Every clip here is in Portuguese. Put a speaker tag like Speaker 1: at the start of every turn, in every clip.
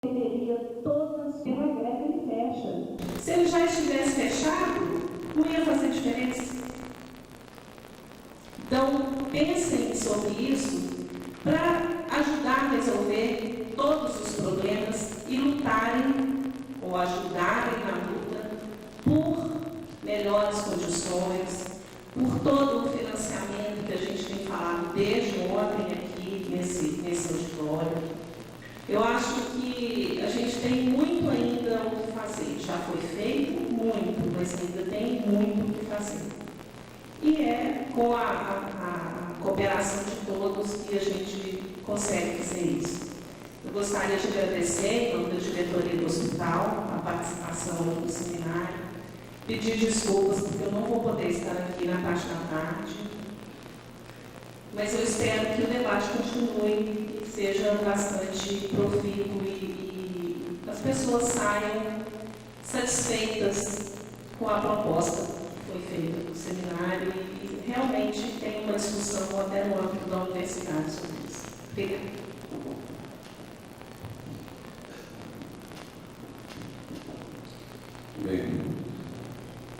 Speaker 1: teria todas pela greve e fecha.
Speaker 2: Se ele já estivesse fechado, não ia fazer diferença. Então, pensem sobre isso para ajudar a resolver todos os problemas e lutarem ou ajudarem na luta por melhores condições, por todo o financiamento que a gente tem falado desde ontem aqui nesse auditório. Eu acho que a gente tem muito ainda o que fazer. Já foi feito muito, mas ainda tem muito o que fazer. E é com a cooperação de todos que a gente consegue fazer isso. Eu gostaria de agradecer, em nome da diretoria do hospital, a participação do seminário, pedir desculpas, porque eu não vou poder estar aqui na parte da tarde, mas eu espero que o debate continue e seja bastante profícuo e as pessoas saiam satisfeitas com a proposta que foi feita no seminário e realmente tem uma discussão até no âmbito da universidade sobre isso. Obrigada.
Speaker 3: Bem,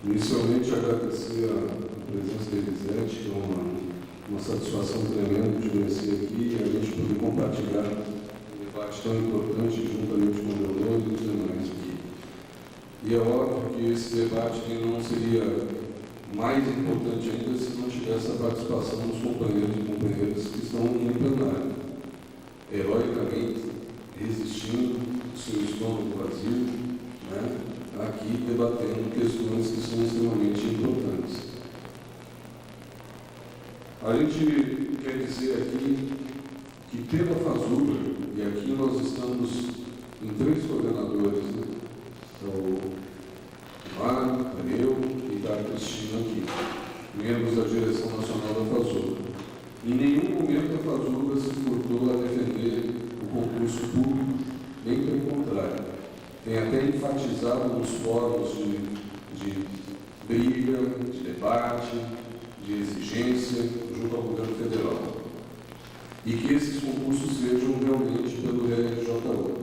Speaker 3: inicialmente agradecer a presença da Elisete, que é uma satisfação tremenda de conhecer aqui e a gente poder compartilhar um debate tão importante juntamente com o Leonor e os demais aqui. E é óbvio que esse debate não seria mais importante ainda se não tivesse a participação dos companheiros e companheiras que estão aqui no plenário, heroicamente resistindo ao seu estômago vazio, né? Aqui debatendo questões que são extremamente importantes. A gente quer dizer aqui que pela FASUBRA, e aqui nós estamos em 3 coordenadores, né? O Mário, eu e a Cristina aqui, membros da direção nacional da FASUBRA. Em nenhum momento a FASUBRA se furtou a defender o concurso público, bem pelo contrário. Tem até enfatizado nos fóruns de briga, de debate, de exigência junto ao governo federal. E que esses concursos sejam realmente pelo RJU.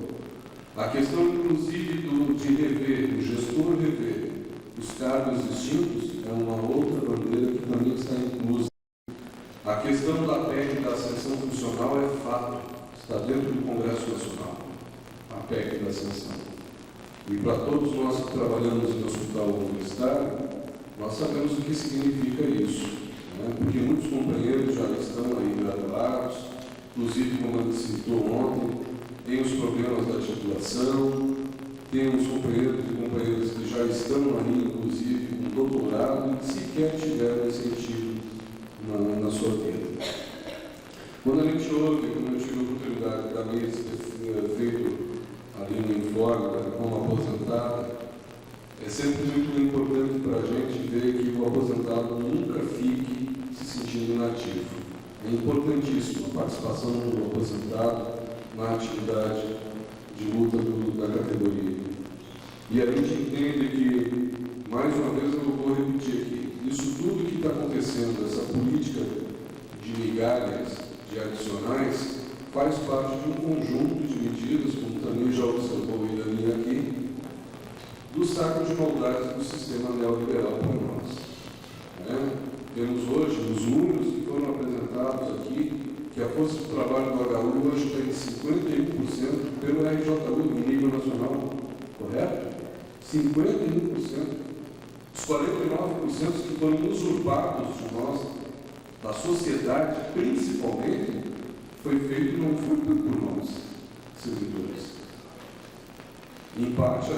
Speaker 3: A questão, inclusive, de rever, o gestor rever os cargos extintos é uma outra bandeira que também está inclusa. A questão da PEC da ascensão funcional é fato, está dentro do Congresso Nacional, a PEC da ascensão. E para todos nós que trabalhamos em hospital universitário, nós sabemos o que significa isso, né? Porque muitos companheiros já estão aí graduados, inclusive, como ele citou ontem, tem os problemas da titulação, tem os companheiros e companheiras que já estão aí, inclusive, com doutorado e sequer tiveram incentivo na sua vida. Quando a gente ouve, como eu tive a oportunidade da mesa ter feito ali no informe como aposentado, é sempre muito importante para a gente ver que o aposentado nunca fique se sentindo inativo. É importantíssima a participação do aposentado na atividade de luta da categoria. E a gente entende que, mais uma vez eu vou repetir aqui, isso tudo que está acontecendo, essa política de migalhas, de adicionais, faz parte de um conjunto de medidas, como também já observou o Irani aqui, do saco de maldade do sistema neoliberal para nós. Né? Temos hoje os números que foram apresentados aqui, que a força do trabalho do HU hoje está em 51% pelo RJU, no nível nacional, correto? 51%. Os 49% que foram usurpados de nós, da sociedade, principalmente, foi feito não foi por nós, servidores. Em parte,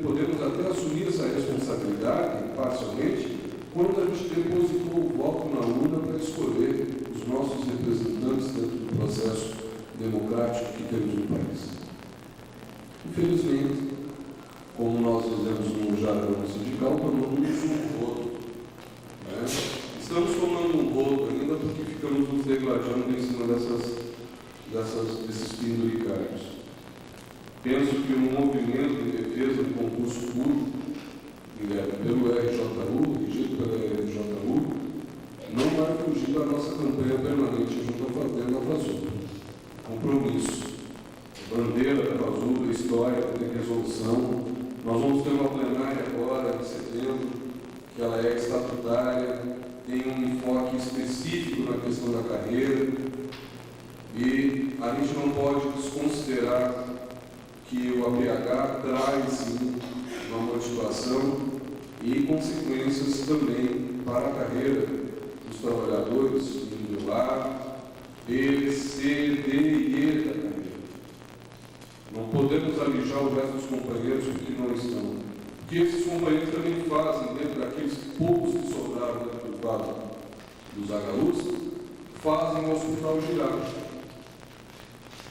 Speaker 3: podemos até assumir essa responsabilidade, parcialmente, quando a gente depositou o voto na urna para escolher os nossos representantes dentro do processo democrático que temos no país. Infelizmente, como nós fizemos no jargão sindical, tomamos um voto. Né? Estamos tomando um voto ainda porque ficamos nos degradando em cima desses penduricários. Penso que um movimento em defesa do concurso público, pelo RJU, dirigido pela RJU, não vai fugir da nossa campanha permanente junto à FASUBRA. Compromisso. Bandeira da FASUBRA histórica, tem resolução. Nós vamos ter uma plenária agora, em setembro, que ela é estatutária, tem um enfoque específico na questão da carreira, e a gente não pode desconsiderar que o APH traz, sim, uma motivação e consequências também para a carreira dos trabalhadores, indo lá, B, C, D e E da carreira. Não podemos alijar o resto dos companheiros porque não estão. Porque esses companheiros também fazem, dentro daqueles poucos que sobraram dentro do quadro dos HUs, fazem o hospital girar.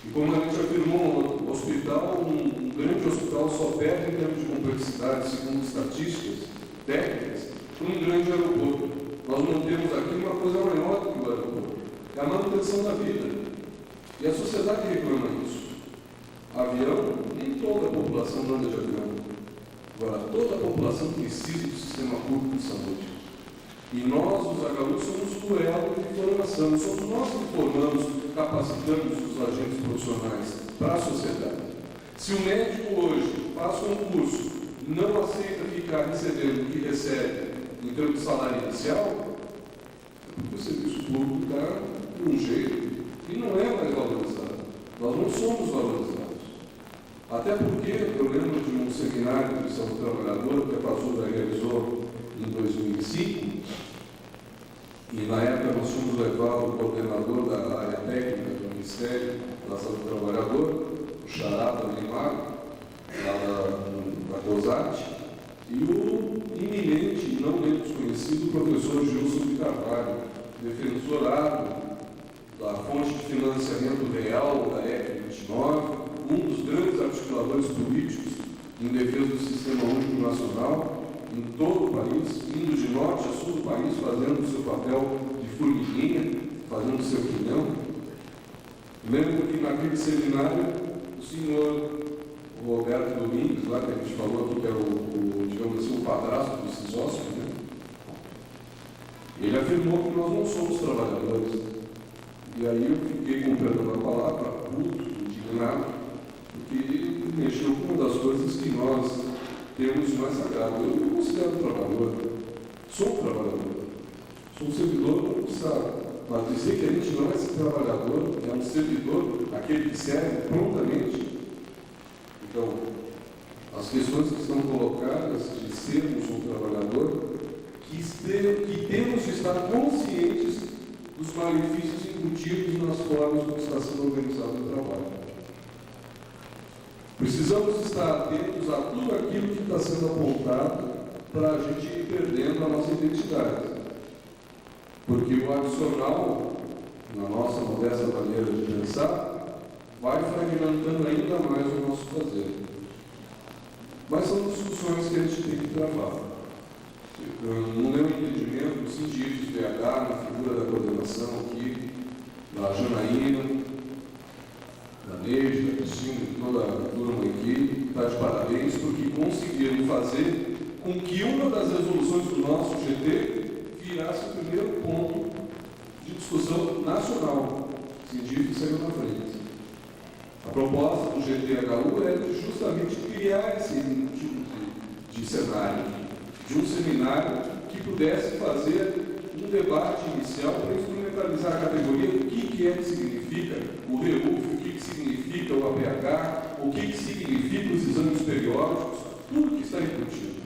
Speaker 3: E como a gente afirmou, o hospital, um grande hospital só perde em termos de complexidade, segundo estatísticas técnicas, um grande aeroporto. Nós não temos aqui uma coisa maior do que o aeroporto. É a manutenção da vida. E a sociedade reclama isso. Avião, nem toda a população anda de avião. Agora, toda a população precisa do sistema público de saúde. E nós, os HUs, somos o elo de formação. Somos nós que formamos, capacitamos os agentes profissionais para a sociedade. Se o médico hoje faz concurso, não aceita ficar recebendo o que recebe em termos de salário inicial, é porque o serviço público está de um jeito e não é mais valorizado. Nós não somos valorizados. Até porque eu lembro de um seminário de saúde trabalhadora que a Pazuda realizou em 2005, e na época nós fomos levar o coordenador da área técnica do Ministério da Saúde Trabalhadora, o Xará também lá da COSAT, e o iminente, não menos conhecido, professor Gilson de Carvalho, defensorado da fonte de financiamento real da F29, um dos grandes articuladores políticos em defesa do Sistema Único Nacional, em todo o país, indo de norte a sul do país, fazendo o seu papel de formiguinha, fazendo o seu quilhão. Lembro que naquele seminário, o senhor Roberto Domingues, lá que a gente falou aqui, que era digamos assim, o padrasto do CISOSP, né? Ele afirmou que nós não somos trabalhadores. E aí eu fiquei com perdão da palavra, puto, indignado, porque mexeu com uma das coisas que nós temos mais sagrado. Eu me considero trabalhador, sou um trabalhador, sou um servidor conquistado. Mas dizer que a gente não é esse trabalhador, é um servidor, aquele que serve prontamente. Então, as questões que estão colocadas de sermos um trabalhador, que temos de estar conscientes dos malefícios embutidos nas formas como está sendo organizado o trabalho. Precisamos estar atentos a tudo aquilo que está sendo apontado para a gente ir perdendo a nossa identidade. Porque o adicional, na nossa modesta maneira de pensar, vai fragmentando ainda mais o nosso fazer. Mas são discussões que a gente tem que travar. No meu entendimento, os cientistas do BH, na figura da coordenação aqui, da Janaína, da Neide, da Cristina, de toda a turma aqui, está de parabéns, porque conseguiram fazer com que uma das resoluções do nosso GT virasse o primeiro ponto de discussão nacional. Científico saiu na frente. A proposta do GTHU é de justamente criar esse tipo de cenário, de um seminário que pudesse fazer um debate inicial para instrumentalizar a categoria do que é que significa o REUF, o que significa o APH, o que significa os exames periódicos, tudo que está embutido.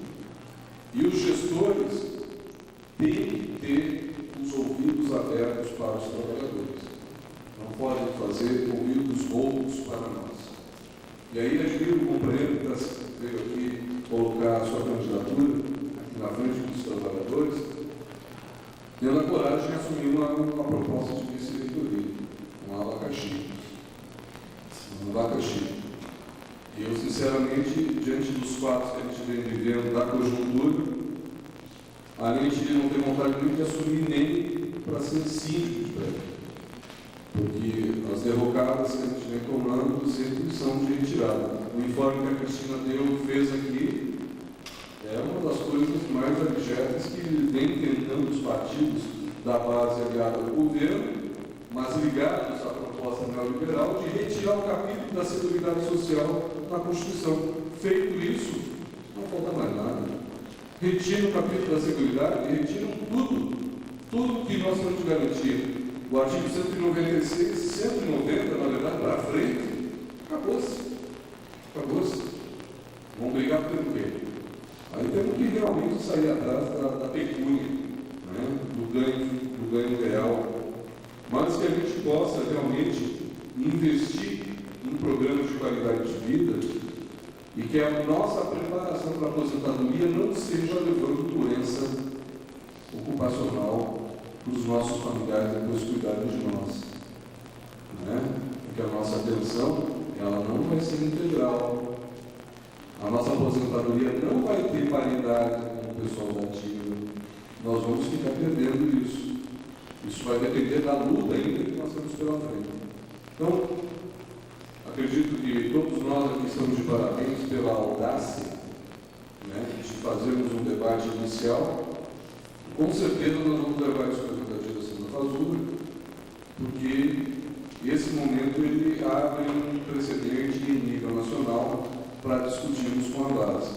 Speaker 3: E os gestores têm que ter os ouvidos abertos para os trabalhadores. Não podem fazer ouvidos roucos para nós. E aí admiro o companheiro que veio aqui colocar a sua candidatura aqui na frente dos trabalhadores, tendo a coragem de assumir uma proposta de vice-reitoria, um abacaxi. E eu, sinceramente, diante dos fatos que a gente vem vivendo da conjuntura, a gente não tem vontade nem de assumir nem para ser síndico de prédio. Porque as derrocadas que a gente vem tomando sempre são de retirada. O informe que a Cristina fez aqui é uma das coisas mais abjetas que vem tentando os partidos da base aliada ao governo, mas ligados à proposta proposta neoliberal de retirar o capítulo da Seguridade Social na Constituição. Feito isso, não falta mais nada. Retiram o capítulo da Seguridade, retiram tudo que nós temos garantido. O artigo 196, 190, na verdade, para frente, acabou-se. Vamos brigar pelo quê? Aí temos que realmente sair atrás da pecúnia, né? do ganho real, mas que a gente possa realmente investir em programas de qualidade de vida e que a nossa preparação para a aposentadoria não seja levando doença ocupacional para os nossos familiares depois cuidarem de nós. Né? Porque a nossa atenção ela não vai ser integral. A nossa aposentadoria não vai ter paridade com o pessoal da ativa. Nós vamos ficar perdendo isso. Isso vai depender da luta ainda que nós temos pela frente. Então, acredito que todos nós aqui estamos de parabéns pela audácia, né, de fazermos um debate inicial. Com certeza nós vamos levar isso para a Secretaria da Segunda Fazenda, porque esse momento ele abre um precedente em nível nacional para discutirmos com a base.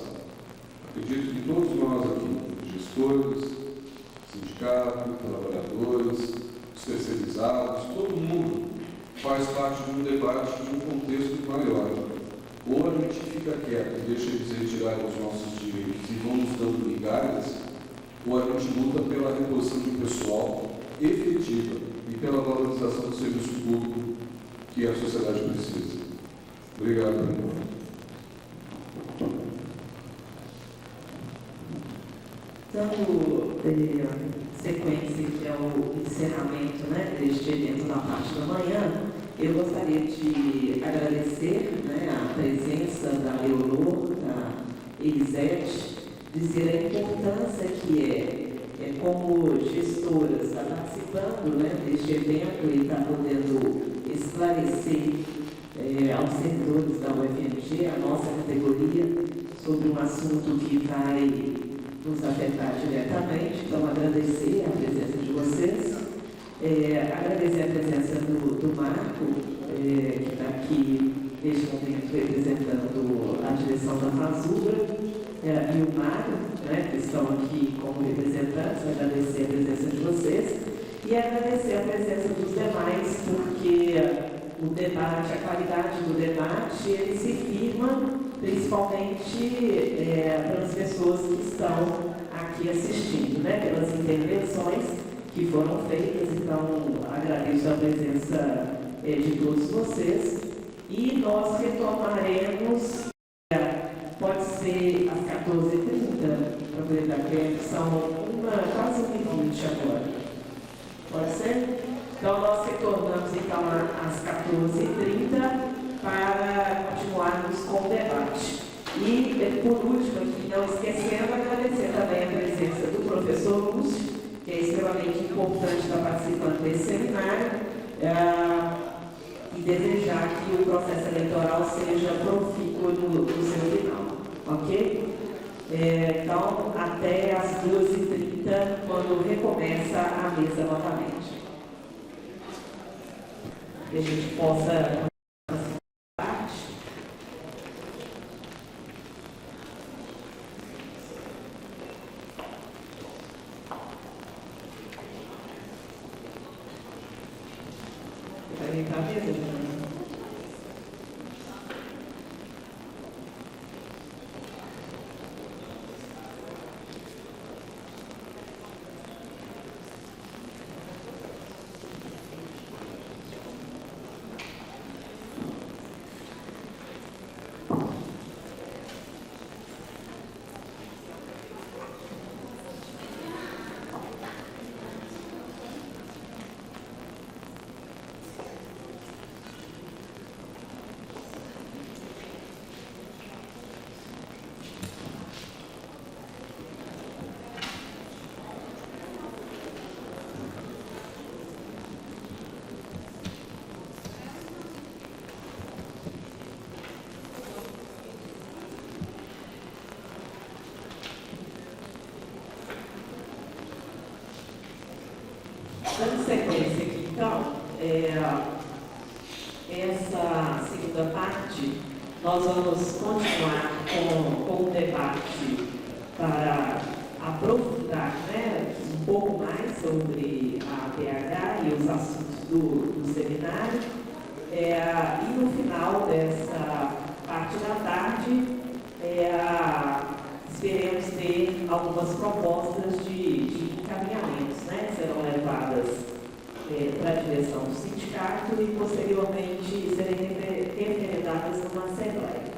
Speaker 3: Acredito que todos nós aqui, gestores, sindicato, trabalhadores, os terceirizados, todo mundo faz parte de um debate de um contexto maior. Ou a gente fica quieto e deixa eles retirarem os nossos direitos e vamos dando migalhas, ou a gente luta pela reposição de pessoal efetiva e pela valorização do serviço público que a sociedade precisa. Obrigado, Bruno.
Speaker 4: Dando sequência que é o encerramento, né, deste evento na parte da manhã, eu gostaria de agradecer, né, a presença da Leonor, da Elisete, dizer a importância que como gestoras, está participando, né, deste evento e está podendo esclarecer aos servidores da UFMG, a nossa categoria, sobre um assunto que vai nos afetar diretamente. Então, agradecer a presença de vocês, agradecer a presença do Marco, que está aqui neste momento representando a direção da Fazura, e o Mário, né, que estão aqui como representantes. Agradecer a presença de vocês e agradecer a presença dos demais, porque o debate, a qualidade do debate, ele se firma principalmente pelas pessoas que estão aqui assistindo, né, pelas intervenções que foram feitas. Então, agradeço a presença de todos vocês e nós retomaremos, pode ser às 14h30, para poder dar tempo, são quase 1h20 agora. Pode ser? Então, nós retornamos então às 14h30 para continuarmos com o debate. E, por último, aqui, não esquecendo, agradecer também a presença do professor Lúcio, que é extremamente importante estar participando desse seminário, e desejar que o processo eleitoral seja profícuo no seu final. Ok? Então, até às 12h30, quando recomeça a mesa novamente. Que a gente possa... Tá vendo? Dando sequência aqui, então, essa segunda parte, nós vamos continuar com o debate para aprofundar, né, um pouco mais sobre a APH e os assuntos do seminário. E no final dessa parte da tarde, esperemos ter algumas propostas de encaminhamentos, né, que serão levadas para a direção do sindicato e posteriormente serem referendadas numa assembleia.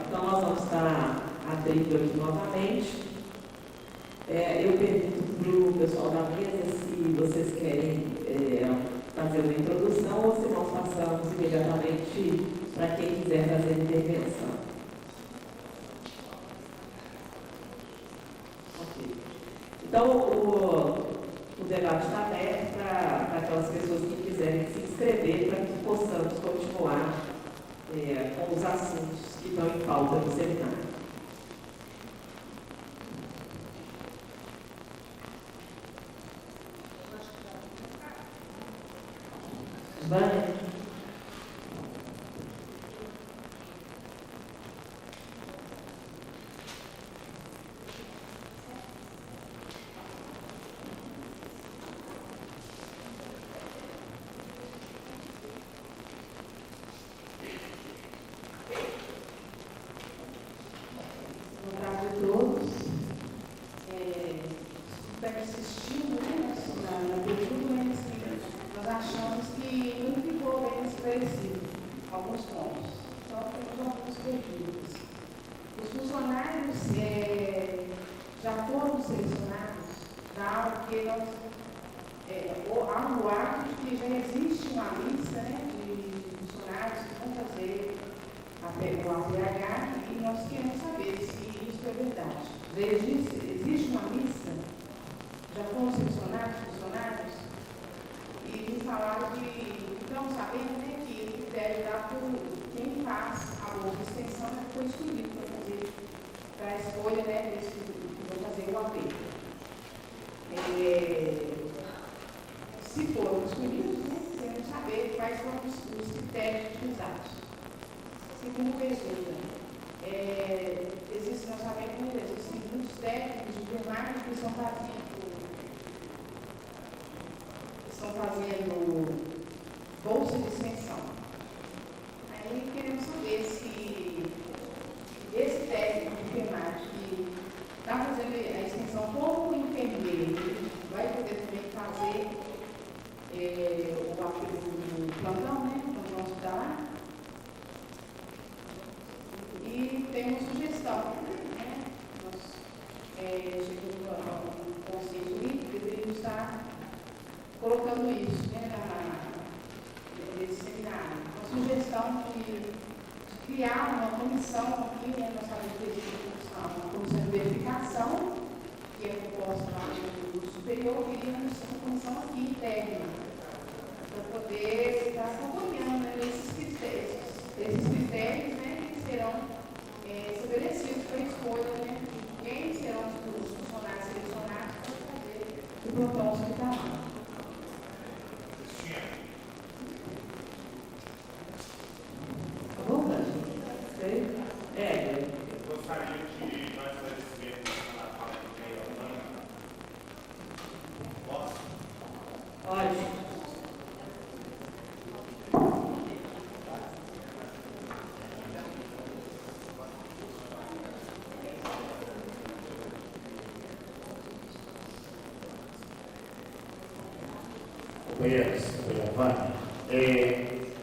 Speaker 4: Então nós vamos estar abrindo aqui novamente. Eu pergunto para o pessoal da mesa se vocês querem fazer uma introdução ou se nós passamos imediatamente para quem quiser fazer intervenção. Ok. Então, o debate está aberto para aquelas pessoas que quiserem se inscrever para que possamos continuar com os assuntos que estão em pauta no seminário. Vai.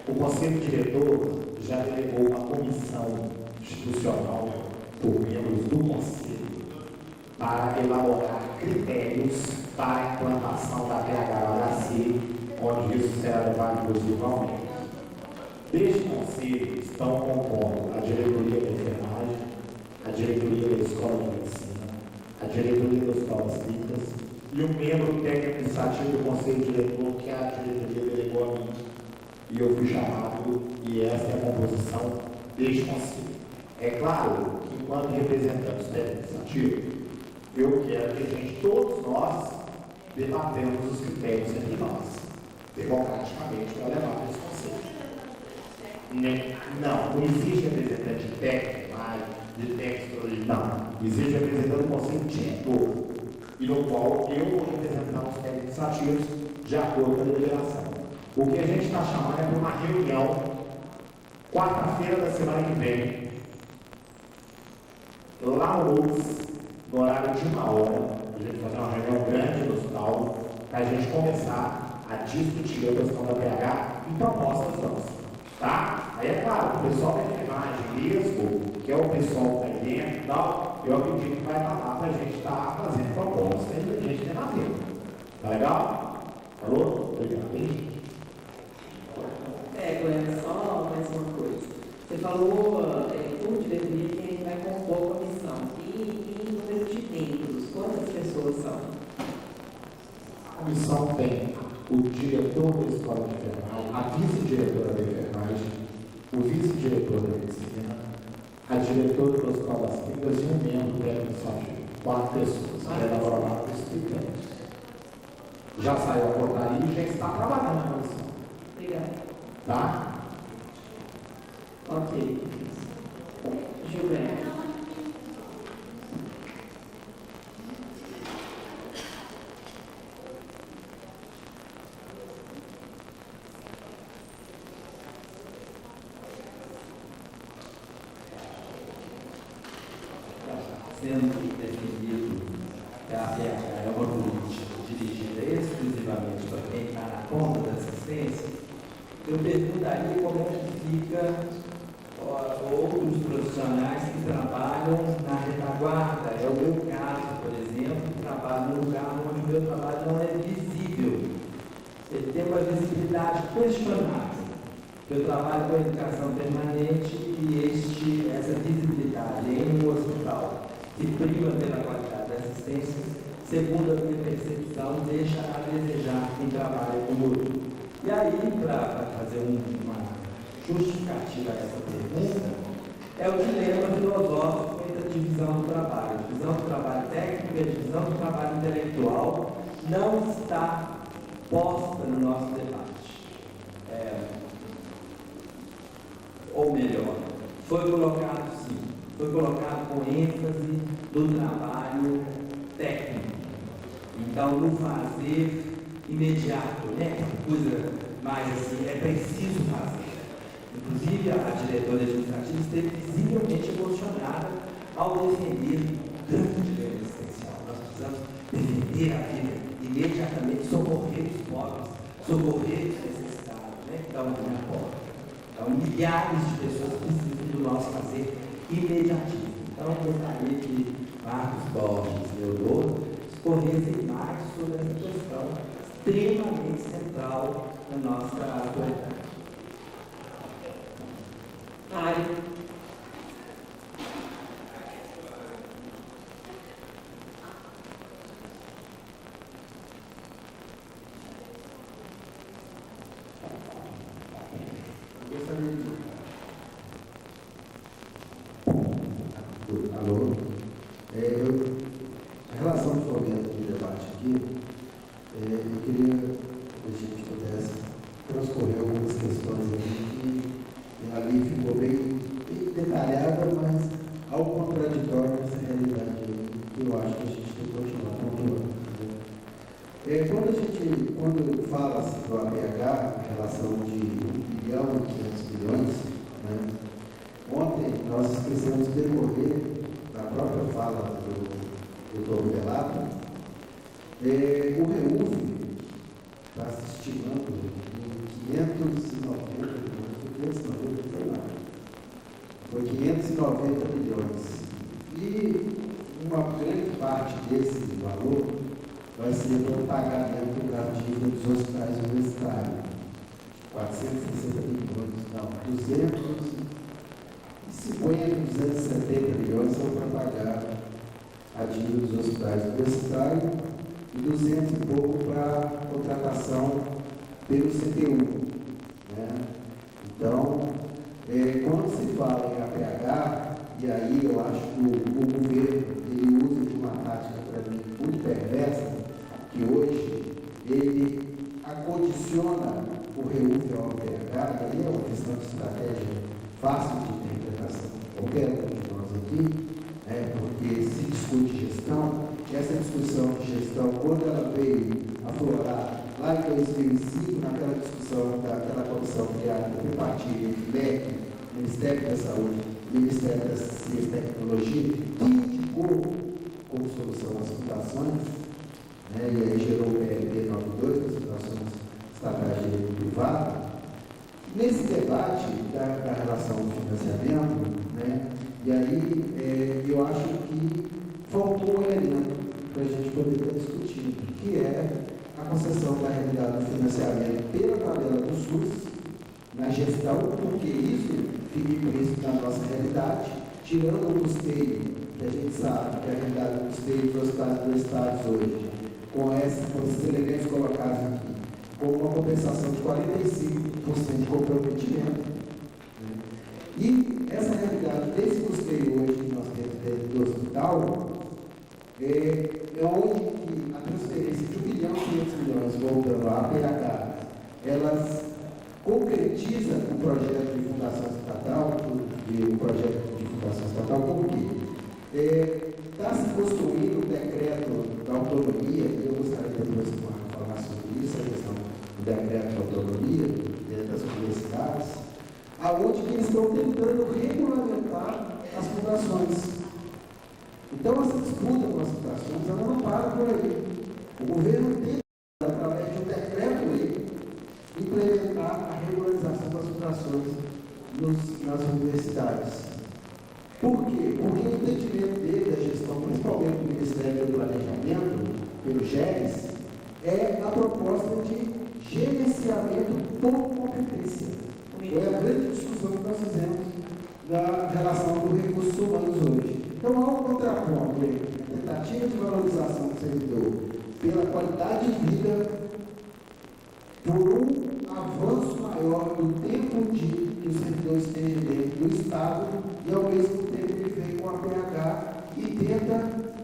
Speaker 5: O Conselho Diretor já delegou uma comissão institucional por membros do Conselho para elaborar critérios para a implantação da PH-HC, onde isso será levado inclusive ao aumento. Deste Conselho estão compondo a diretoria da enfermagem, a diretoria da escola de medicina, a diretoria das escolas clínicas e um membro técnico administrativo do Conselho Diretor, que a diretoria delegou a mim. E eu fui chamado, e essa é a composição deste Conselho. É claro que, enquanto representantes administrativos, eu quero que todos nós debatemos os critérios entre nós. democraticamente para levar para esse conselho. Não existe representante técnico, de texto, não. Existe representante do conselho diretor, e no qual eu vou representar os técnicos ativos de acordo com a deliberação. O que a gente está chamando é para uma reunião, quarta-feira da semana que vem, lá no horário de 1h, a gente vai fazer uma reunião grande no hospital, para a gente começar a discutir a questão da BH e propostas nossas, tá? Aí é claro, o pessoal da enfermagem mesmo, que é o pessoal que está aí dentro e tal, eu acredito que vai estar lá para a gente estar fazendo propostas e a gente debater. Tá legal? Falou? Obrigado.
Speaker 4: Glenn, só mais uma coisa. Você falou, por diretoria, que a gente vai compor a comissão. E número de membros, quantas pessoas são?
Speaker 5: A comissão tem o diretor da escola de enfermagem, a vice-diretora da enfermagem, o vice-diretor da medicina, a diretora do Hospital das Clínicas e um membro do administrativo. 4 pessoas. Que é elaborado por explicantes. Já saiu a portaria e já está trabalhando na comissão.
Speaker 4: Obrigada.
Speaker 5: Tá?
Speaker 4: Ok. Gilberto.
Speaker 6: Sendo definido que a APH é uma política dirigida exclusivamente para quem está na ponta da assistência, eu perguntaria como é que fica outros profissionais que trabalham na retaguarda. É o meu caso, por exemplo, trabalho num lugar onde o meu trabalho não é visível. Ele tem uma visibilidade questionável. Eu trabalho com a educação permanente e essa visibilidade em um hospital que prima pela qualidade da assistência, segundo a minha percepção, deixa a desejar quem trabalha como eu. E aí, para fazer uma justificativa a essa pergunta, é o dilema filosófico entre a divisão do trabalho. A divisão do trabalho técnico e a divisão do trabalho intelectual não está posta no nosso debate. Ou melhor, foi colocado sim, foi colocado com ênfase no trabalho técnico. Então, no fazer imediato, né? Coisa mais assim, é preciso fazer. Inclusive, a diretora administrativa esteve visivelmente emocionada ao defender o grande dilema existencial. Nós precisamos defender a vida, imediatamente socorrer os pobres, socorrer os necessitados, né? Que estão aqui na porta. Então, milhares de pessoas precisam do nosso fazer imediatismo. Então, eu gostaria que Marcos Borges e Eudoro discorressem mais sobre essa questão extremamente central na nossa atualidade.
Speaker 4: Mário.
Speaker 7: Alô? Em relação ao momento de debate aqui, eu queria que a gente pudesse transcorrer algumas questões aqui que ali ficou bem detalhada, mas algo contraditório nessa realidade aí, que eu acho que a gente tem que continuar pontuando. Quando fala-se do APH, em relação de 1 bilhão e 500 milhões, né, ontem nós esquecemos de decorrer da própria fala do Dr. Velato, o REUF está se estimando em 590 milhões, foi 590 milhões. E uma grande parte desse valor vai ser para o pagamento da dívida dos hospitais universitários. 460 milhões, não, 270 milhões são para pagar a dívida dos hospitais universitários e 200 e pouco para contratação pelo CTU. Né? Então, quando se fala em APH, e aí eu acho que o governo ele usa de uma tática para mim muito perversa, que hoje ele condiciona o REUF ao APH, e aí é uma questão de estratégia fácil de interpretação, qualquer um de nós aqui, porque se discute gestão, essa discussão de gestão, quando ela veio aflorar lá em 2005, naquela discussão daquela comissão criada pelo tripartite entre MEC, Ministério da Saúde, Ministério da Ciência e Tecnologia, que indicou como solução as fundações, e aí gerou o PLD 92, as fundações estatais de direito privado. Nesse debate da relação do financiamento, e aí eu acho que faltou um elemento para a gente poder estar discutindo, que é a concessão da realidade do financiamento pela tabela do SUS, na gestão, porque isso fica implícito na nossa realidade, tirando o custeio, que a gente sabe que a realidade do custeio dos estados hoje, com esses elementos colocados aqui, com uma compensação de 45% de comprometimento. E essa realidade desse custeio hoje que nós temos dentro do hospital é onde a transferência de 1 bilhão e 500 milhões voltando à APH, elas concretizam o projeto de fundação estatal, porque está se construindo o decreto da autonomia, e eu gostaria depois de falar sobre isso, a questão do decreto da autonomia dentro das universidades, aonde que eles estão tentando regulamentar as fundações. Então, essa disputa com as fundações, ela não para por aí. O governo tem, através de um decreto-lei, implementar a regularização das fundações nas universidades. Por quê? Porque o entendimento dele, da gestão, principalmente do Ministério do Planejamento, pelo GERES, é a proposta de gerenciamento por competência. Foi a grande discussão que nós fizemos na relação com recursos humanos hoje. Então, há um contraponto, a tentativa de valorização do servidor pela qualidade de vida, por um avanço maior do tempo que o servidor esteja dentro do Estado e, ao mesmo tempo, ele vem com a PH e tenta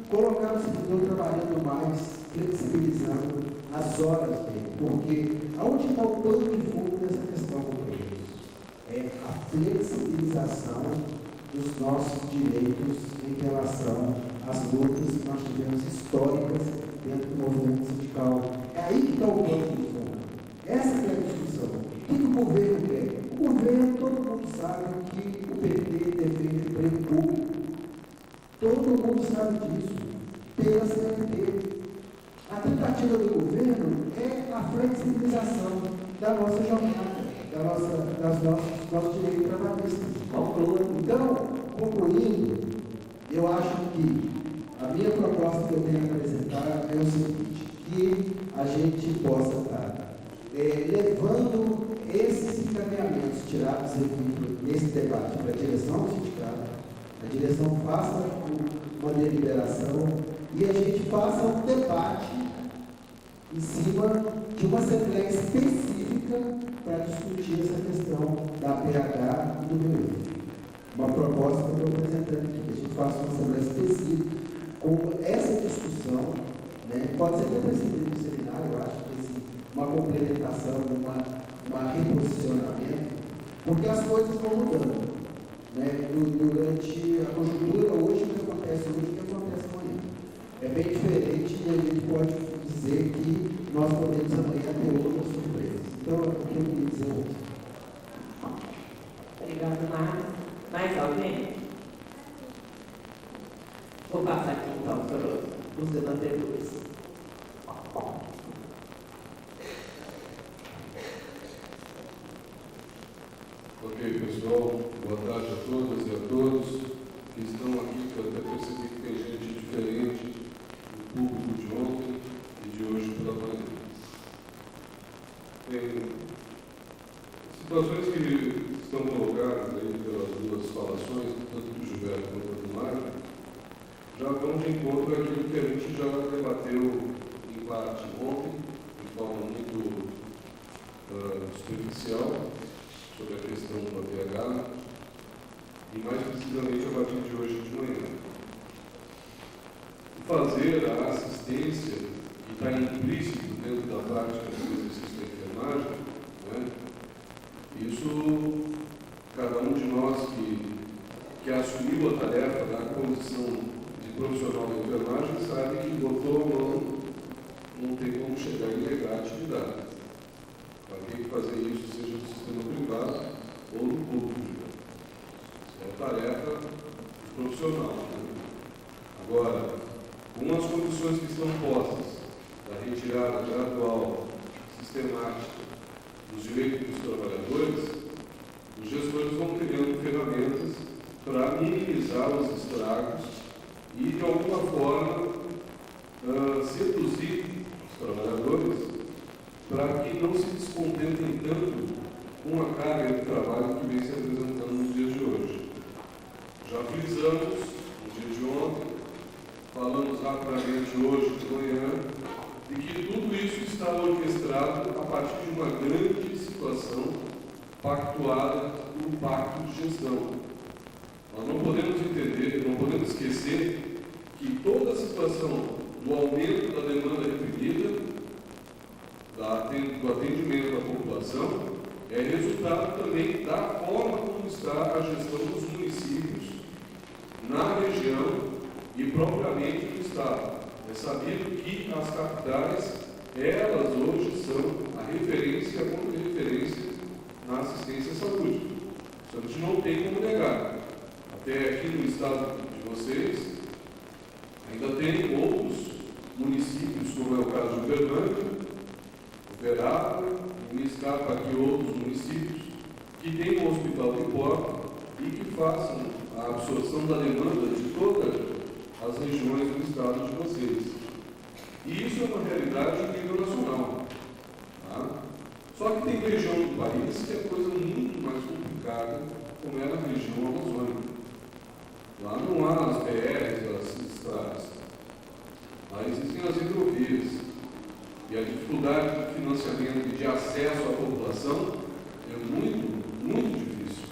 Speaker 7: colocar o servidor trabalhando mais, flexibilizando as horas dele. Porque aonde está o pano de fundo dessa questão, companheiros? É a flexibilização dos nossos direitos em relação às lutas que nós tivemos históricas dentro do movimento sindical. É aí que está o pano de fundo. Essa é a discussão. O que o governo quer? O governo, todo mundo sabe que o PT defende emprego público. Todo mundo sabe disso. Pela CLT. A tentativa do governo é a flexibilização da nossa jornada, dos nossos direitos trabalhistas. Então, concluindo, eu acho que a minha proposta que eu tenho a apresentar é o seguinte, que a gente possa estar levando esses encaminhamentos tirados aqui nesse debate para a direção do sindicato, a direção faça uma deliberação e a gente faça um debate em cima de uma assembleia específica para discutir essa questão da PH e do REUF. Uma proposta que eu estou apresentando aqui, que a gente faça uma assembleia específica com essa discussão, pode ser até presidente do seminário, eu acho que uma complementação, uma reposicionamento, porque as coisas vão mudando. Durante a conjuntura, hoje, o que acontece hoje, o que acontece amanhã. É bem diferente e a gente pode dizer que nós podemos amanhã ter outras surpresas. Então, é o que eu queria dizer hoje.
Speaker 4: Obrigada, Marcos. Mais alguém? Vou passar aqui, então, para os debatedores.
Speaker 3: Ok, pessoal, boa tarde a todas e a todos que estão aqui, que eu até percebi que tem gente diferente do público de ontem e de hoje pela manhã. Tem situações que estão colocadas aí pelas duas falações, tanto do Gilberto quanto do Mário, já vão de encontro àquilo que a gente já debateu em parte ontem, de forma muito superficial, sobre a questão do APH e mais precisamente a partir de hoje de manhã. Fazer a assistência, que está implícito dentro da prática do exercício exercício da enfermagem, né? Isso, cada um de nós que assumiu a tarefa na condição de profissional da enfermagem sabe que botou a mão, não tem como chegar e negar a atividade. Vai ter que fazer isso, seja no sistema privado ou no público. É a tarefa do profissional. Né? Agora, com as condições que estão postas da retirada gradual, sistemática, dos direitos dos trabalhadores, os gestores vão criando ferramentas para minimizar os estragos e, de alguma forma, seduzir os trabalhadores para que não se descontentem tanto com a carga de trabalho que vem se apresentando nos dias de hoje. Já frisamos, no dia de ontem, falamos rapidamente hoje de manhã, de que tudo isso está orquestrado a partir de uma grande situação pactuada no pacto de gestão. Nós não podemos entender, não podemos esquecer que toda a situação do aumento da demanda reprimida, do atendimento à população, é resultado também da forma como está a gestão dos municípios na região e propriamente no Estado. É sabido que as capitais, elas hoje são a referência, como referência na assistência à saúde. Isso a gente não tem como negar. Até aqui no estado de vocês, ainda tem outros municípios, como é o caso de Uberlândia, Uberaba, e me escapa aqui outros municípios, que têm um hospital de porta e que façam a absorção da demanda de todas as regiões do estado de vocês. E isso é uma realidade em nível nacional. Tá? Só que tem região do país que é coisa muito mais complicada, como é na região amazônica. Lá não há as BRs, as estradas. Lá existem as hidrovias. E a dificuldade de financiamento e de acesso à população é muito, muito difícil.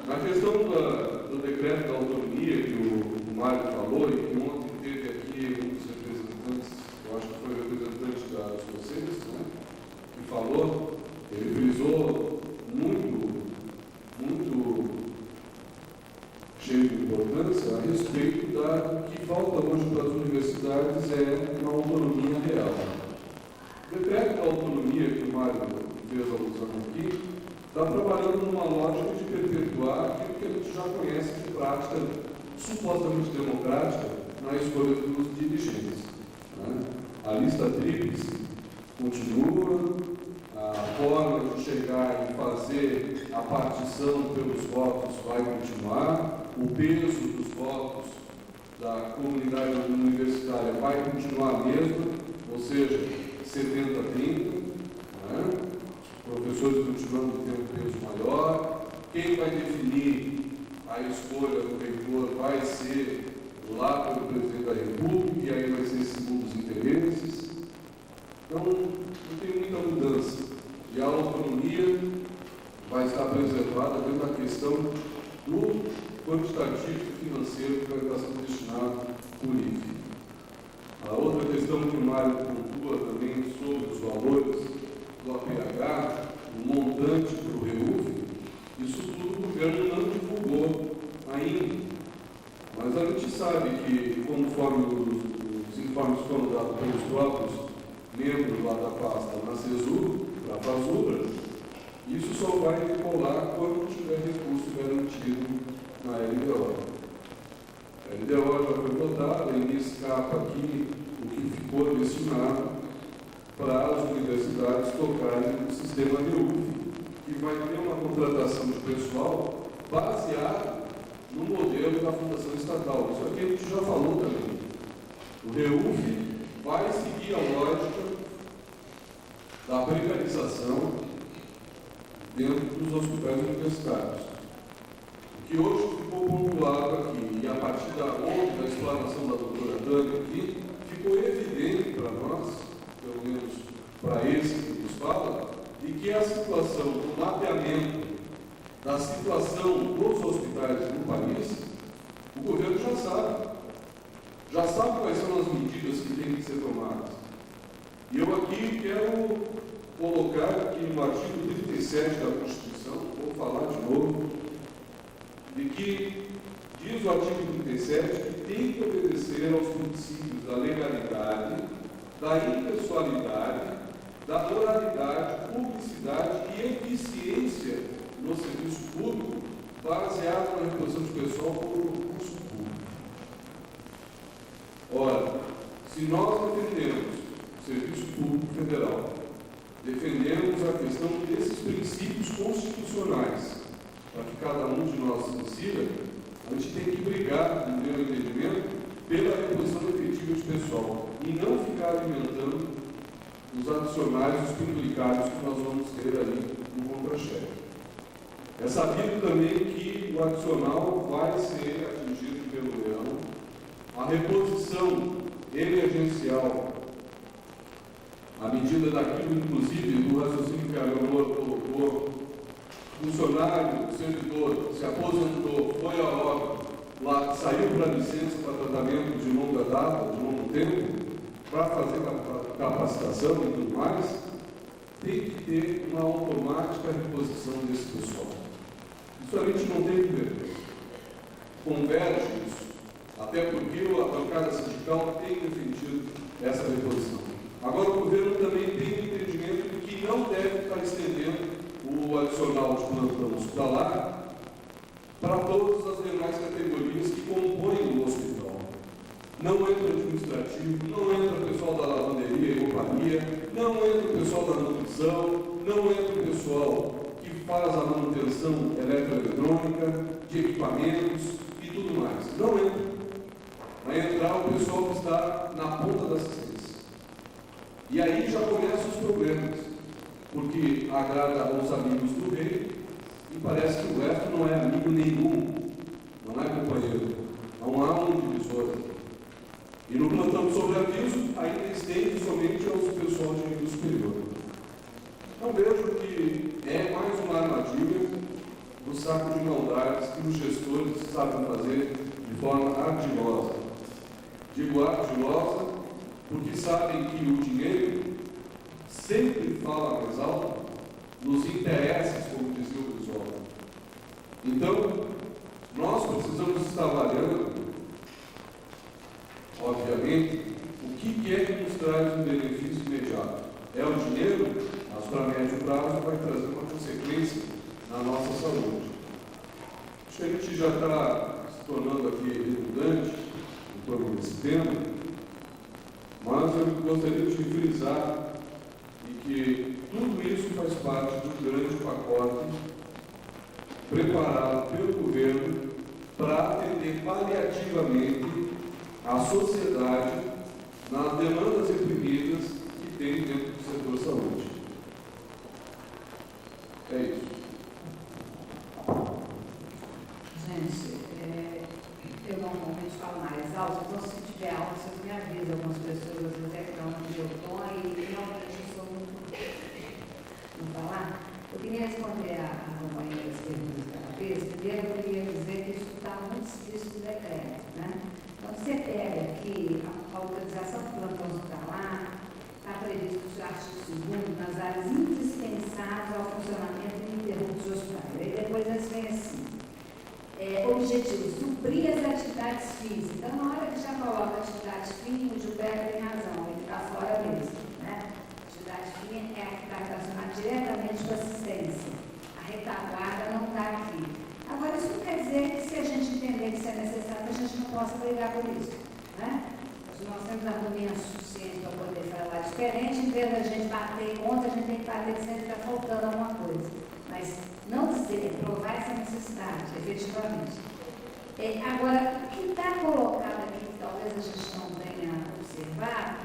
Speaker 3: Na questão do decreto da autonomia que o Mário falou e que ontem teve aqui um dos representantes, eu acho que foi o representante da vocês, né, que falou, ele frisou muito cheio de importância a respeito do que falta hoje para as universidades é uma autonomia real. O decreto da autonomia que o Mário fez alusão aqui está trabalhando numa lógica de perpetuar aquilo que a gente já conhece de prática supostamente democrática na escolha dos dirigentes. Né? A lista tríplice continua, a forma de chegar e fazer a partição pelos votos vai continuar, o peso dos votos da comunidade universitária vai continuar mesmo, ou seja, 70-30, né? Professores continuando tendo um peso maior, quem vai definir a escolha do reitor vai ser lá pelo presidente da República, e aí vai ser segundo os interesses. Então, não tem muita mudança. E a autonomia vai estar preservada dentro da questão do quantitativo financeiro que vai estar sendo destinado por IFE. A outra questão que o Mário pontua também sobre os valores do APH, o montante para o REUF, isso tudo o governo não divulgou ainda. Mas a gente sabe que, conforme os informes foram dados pelos próprios membros lá da pasta na CESUR, para a FASUBRA, isso só vai decolar quando tiver recurso garantido na LDO. A LDO já foi votada e me escapa aqui o que ficou destinado para as universidades tocarem o sistema REUF, que vai ter uma contratação de pessoal baseada no modelo da Fundação Estatal. Isso aqui a gente já falou também. O REUF vai seguir a lógica da precarização dentro dos hospitais universitários. O que hoje ficou pontuado aqui, e a partir da explanação da doutora Tânia aqui, ficou evidente para nós, pelo menos para esse que nos fala, de que a situação do mapeamento da situação dos hospitais no país, o governo já sabe quais são as medidas que têm que ser tomadas. E eu aqui quero colocar que no artigo 37 da Constituição, vou falar de novo, de que diz o artigo 37 que tem que obedecer aos princípios da legalidade, da impessoalidade, da moralidade, publicidade e eficiência no serviço público, baseado na reposição de pessoal por concurso público. Ora, se nós defendemos o serviço público federal, defendemos a questão desses princípios constitucionais, para que cada um de nós decida, a gente tem que brigar, no meu entendimento, pela reposição efetiva de pessoal e não ficar alimentando os adicionais, os penduricários que nós vamos ter ali no contra-cheque. É sabido também que o adicional vai ser atingido pelo leão, a reposição emergencial, à medida daquilo, inclusive, do raciocínio que a Leonor colocou, funcionário, servidor, se aposentou, foi a óbito, lá, saiu para licença para tratamento de longa data, de longo tempo, para fazer capacitação e tudo mais, tem que ter uma automática reposição desse pessoal. Isso a gente não tem que ver. Converge isso, até porque a bancada sindical tem defendido essa reposição. Agora, o governo também tem o entendimento de que não deve estar estendendo o adicional de plantão hospitalar para todas as demais categorias que compõem o hospital. Não entra o administrativo, não entra o pessoal da lavanderia e companhia, não entra o pessoal da nutrição, não entra o pessoal que faz a manutenção eletroeletrônica, de equipamentos e tudo mais. Não entra. Vai entrar o pessoal que está na ponta da assistência. E aí já começam os problemas, porque agrada aos amigos do rei e parece que o resto não é amigo nenhum, não é companheiro, não há um divisor. E no plantão de sobreaviso ainda estende somente aos pessoal de nível superior. Então vejo que é mais uma armadilha do saco de maldades que os gestores sabem fazer de forma ardilosa. Digo ardilosa porque sabem que o dinheiro sempre fala mais alto nos interesses, como dizia o Brizola. Então, nós precisamos estar avaliando, obviamente, o que é que nos traz um benefício imediato. É o dinheiro, mas para médio prazo vai trazer uma consequência na nossa saúde. Acho que a gente já está se tornando aqui redundante em torno desse tema, mas eu gostaria de frisar que tudo isso faz parte de um grande pacote preparado pelo governo para atender paliativamente a sociedade nas demandas reprimidas que tem dentro do setor saúde. É isso.
Speaker 8: Gente, eu normalmente falo mais alto, então se tiver alto, vocês me avisam. Algumas pessoas às vezes reclamam de eu tom e realmente eu sou muito não falar. Eu queria responder a companheira das perguntas que ela fez. Primeiro eu queria dizer que isso está muito explícito no decreto, né? Quando você pega aqui a autorização do plantão hospitalar, está previsto no artigo 2º nas áreas indispensáveis ao funcionamento ininterrupto de hospitais. Aí depois eles vêm assim. Objetivo, suprir as atividades físicas. Então, na hora que já coloca atividade fim, o Gilberto tem razão, ele está fora mesmo. Né? Atividade fim é a que está relacionada diretamente com assistência. A retaguarda não está aqui. Agora, isso não quer dizer que se a gente entender que isso é necessário, a gente não possa brigar por isso. Né? Se nós temos argumentos suficientes para poder falar diferente, em vez da gente bater contra, a gente tem que bater que sempre está faltando alguma coisa. Mas não dizer, provar essa necessidade, efetivamente. Agora, o que está colocado aqui, que talvez a gente não tenha observado,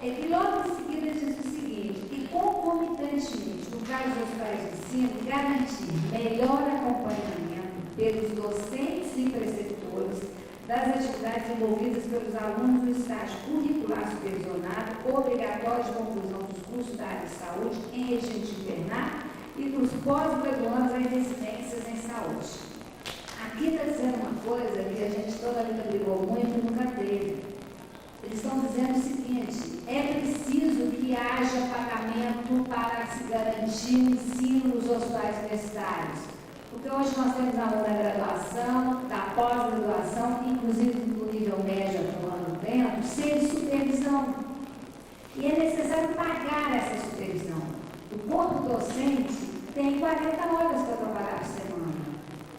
Speaker 8: é que logo em seguida diz o seguinte, que concomitantemente, no caso dos hospitais de ensino, garantir melhor acompanhamento pelos docentes e preceptores das atividades envolvidas pelos alunos do estágio curricular supervisionado, obrigatório de conclusão dos cursos da área de saúde em regime de internato e dos pós-graduandos em residências em saúde. Aqui está sendo uma coisa que a gente toda a vida brigou muito e nunca teve. Eles estão dizendo o seguinte: é preciso que haja pagamento para se garantir o ensino nos hospitais universitários. Porque hoje nós temos aluno da graduação, da pós-graduação, inclusive no nível médio atuando dentro, sem supervisão. E é necessário pagar essa supervisão. O corpo docente tem 40 horas para trabalhar por semana,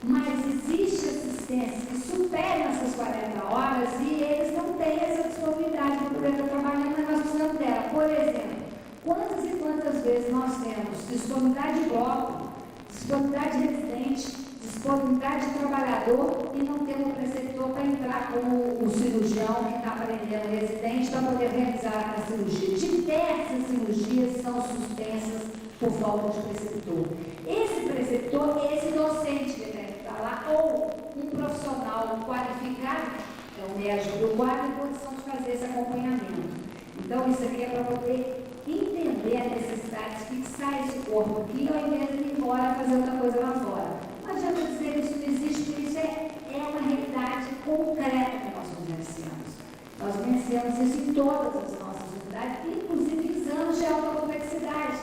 Speaker 8: mas existe assistência que supera essas 40 horas e eles não têm essa disponibilidade para poder estar trabalhando, mas nós precisamos dela. Por exemplo, quantas e quantas vezes nós temos disponibilidade de bloco, disponibilidade de residente, disponibilidade de trabalhador e não temos um preceptor para entrar com o cirurgião que está aprendendo o residente para poder realizar a cirurgia. Diversas cirurgias são suspensas por falta de preceptor. Esse preceptor, esse docente que deve estar lá, ou um profissional qualificado, é um médico do quadro, em condição de fazer esse acompanhamento. Então, isso aqui é para poder entender a necessidade de fixar esse corpo aqui, ao invés de ir embora fazer outra coisa lá fora. Não adianta dizer que isso não existe, porque isso é uma realidade concreta que nós vivenciamos. Nós vivenciamos isso em todas as nossas unidades, inclusive exames de alta complexidade.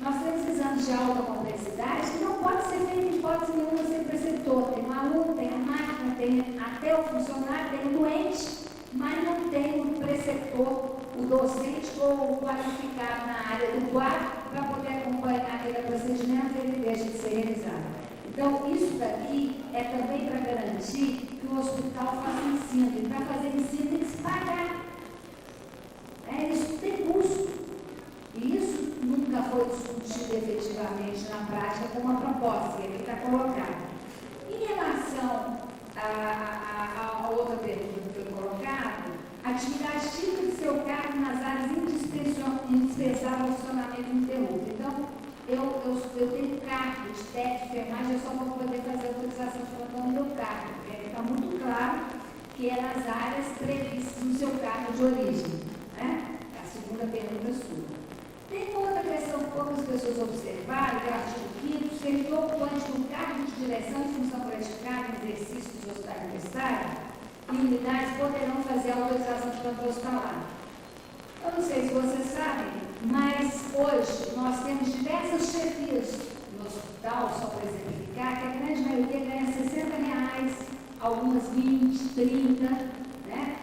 Speaker 8: Nós temos exames de alta complexidade que não pode ser feito em hipótese nenhuma sem preceptor. Tem um aluno, tem a máquina, tem até o funcionário, tem o doente, mas não tem o preceptor, o docente ou o qualificado na área do quadro para poder acompanhar aquele procedimento e ele deixa de ser realizado. Então, isso daqui é também para garantir que o hospital faça ensino. E para fazer ensino tem que se pagar. Isso tem custo. E isso nunca foi discutido efetivamente na prática com uma proposta, que aqui está colocada. Em relação a outra pergunta que foi colocada, atividade típica de seu cargo nas áreas indispensáveis ao funcionamento ininterrupto. Então, eu tenho cargo de técnico de enfermagem, eu só vou poder fazer a autorização de plantão no meu cargo, porque está muito claro que é nas áreas previstas no seu cargo de origem. Né? A segunda pergunta sua. Tem outra questão que poucas pessoas observaram, que é o artigo 5º, servidor ocupante do cargo de direção e função praticada em exercício dos hospitais universitários e unidades poderão fazer a autorização de plantão hospitalar. Eu não sei se vocês sabem, mas hoje nós temos diversas chefias no hospital, só para exemplificar, que a grande maioria ganha R$60, algumas 20, 30, né?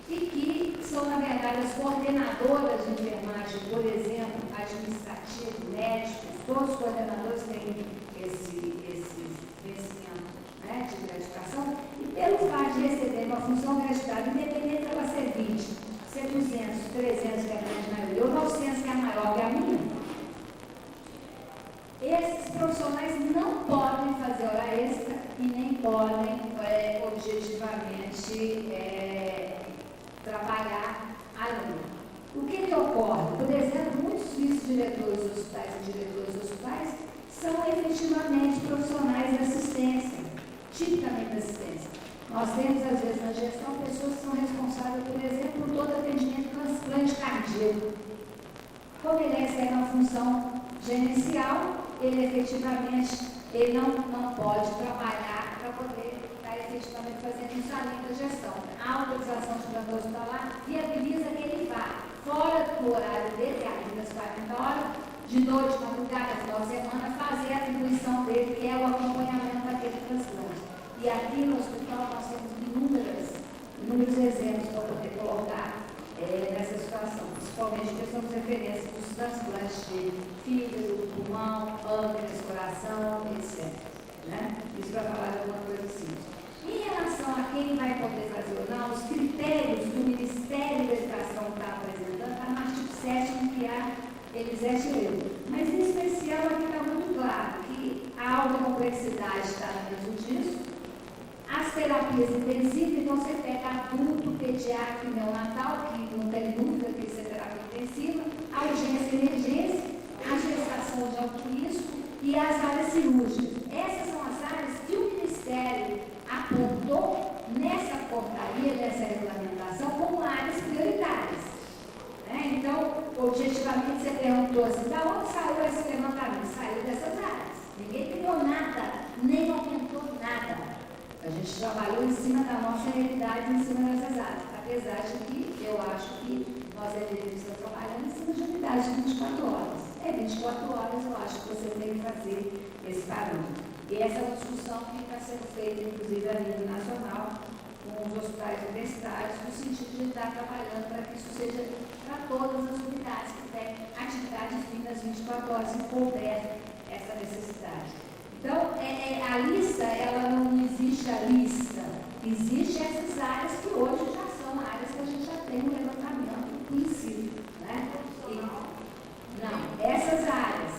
Speaker 8: E que são, na verdade, as coordenadoras de enfermagem, por exemplo, administrativo, médicos, todos os coordenadores têm esse vencimento, né, de gratificação, e pelo fato de receber uma função gratificada, independente dela ser 20, ser 200, 300, que é a grande maioria, ou 900, que é a maior, que é a minha, esses profissionais não podem fazer hora extra e nem podem, objetivamente, trabalhar além. O que ocorre? Por exemplo, muitos vice-diretores dos hospitais e diretores dos hospitais são efetivamente profissionais de assistência, tipicamente de assistência. Nós temos, às vezes, na gestão, pessoas que são responsáveis, por exemplo, por todo atendimento de transplante cardíaco. Como ele recebe uma função gerencial, ele efetivamente não pode trabalhar para poder estar efetivamente fazendo isso além da gestão. A autorização de plantão hospitalar viabiliza que ele vá fora do horário dele, além das 40 horas, de noite, madrugada, final de semana, fazer a atribuição dele, que é o acompanhamento daquele transplante. E aqui no hospital nós temos inúmeros exemplos para poder colocar nessa situação, principalmente porque somos referências dos transplantes de fígado, pulmão, âncora, coração, etc. Né? Isso para falar de alguma coisa assim. Em relação a quem vai poder fazer ou não, os critérios do Ministério da Educação está apresentando, está no artigo 7º que a Elisete leu. Mas em especial aqui está muito claro que a alta complexidade está dentro disso. As terapias intensivas, então você pega adulto, pediátrico e neonatal, que não tem dúvida que isso é terapia intensiva, a urgência e emergência, a gestação de alto risco e as áreas cirúrgicas. Essas são as áreas que o Ministério apontou nessa portaria, nessa regulamentação, como áreas prioritárias. Né? Então, objetivamente, você perguntou assim, da onde saiu esse levantamento? Saiu dessas áreas. Ninguém criou nada, nem aumentou nada. A gente trabalhou em cima da nossa realidade, em cima dessas áreas. Está Apesar de que eu acho que nós deveríamos estar trabalhando em cima de unidades de 24 horas. 24 horas, eu acho que você tem que fazer esse parâmetro. E essa é uma discussão que está sendo feita, inclusive, a nível nacional, com os hospitais universitários, no sentido de estar trabalhando para que isso seja para todas as unidades que têm atividade fim das 24 horas, se couber essa necessidade. Então, a lista, ela não existe a lista. Existem essas áreas que hoje já são áreas que a gente já tem um levantamento conhecido, né? Não, essas áreas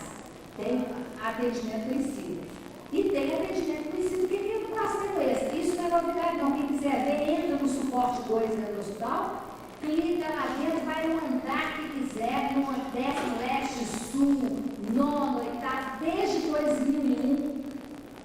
Speaker 8: têm atendimento conhecido. E tem atendimento conhecido. O que é o passo esse? Isso não é novidade, não. Quem quiser ver, entra no suporte 2 do hospital, clica lá dentro, vai no andar que quiser, no Nordeste, Leste, Sul, Nono, Oitavo, desde 2001,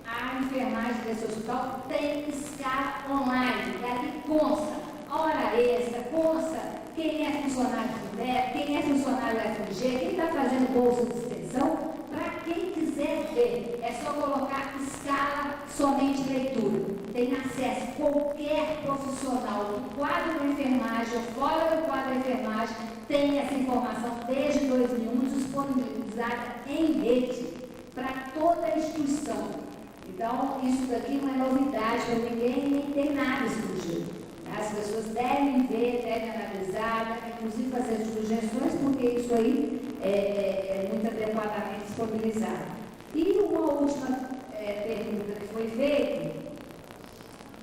Speaker 8: a enfermagem desse hospital tem escala online. E ali consta hora extra, consta quem é funcionário do DEP, quem é funcionário do FMG, quem está fazendo bolsa de extensão. Para quem quiser ver, é só colocar escala somente leitura. Tem acesso qualquer profissional do quadro de enfermagem ou fora do quadro de enfermagem, tem essa informação desde 2001 disponibilizada em rede para toda a instituição. Então, isso daqui não é novidade para ninguém, nem tem nada exclusivo. As pessoas devem ver, devem analisar, devem inclusive fazer sugestões, porque isso aí é muito adequadamente disponibilizado. E uma última pergunta que foi feita,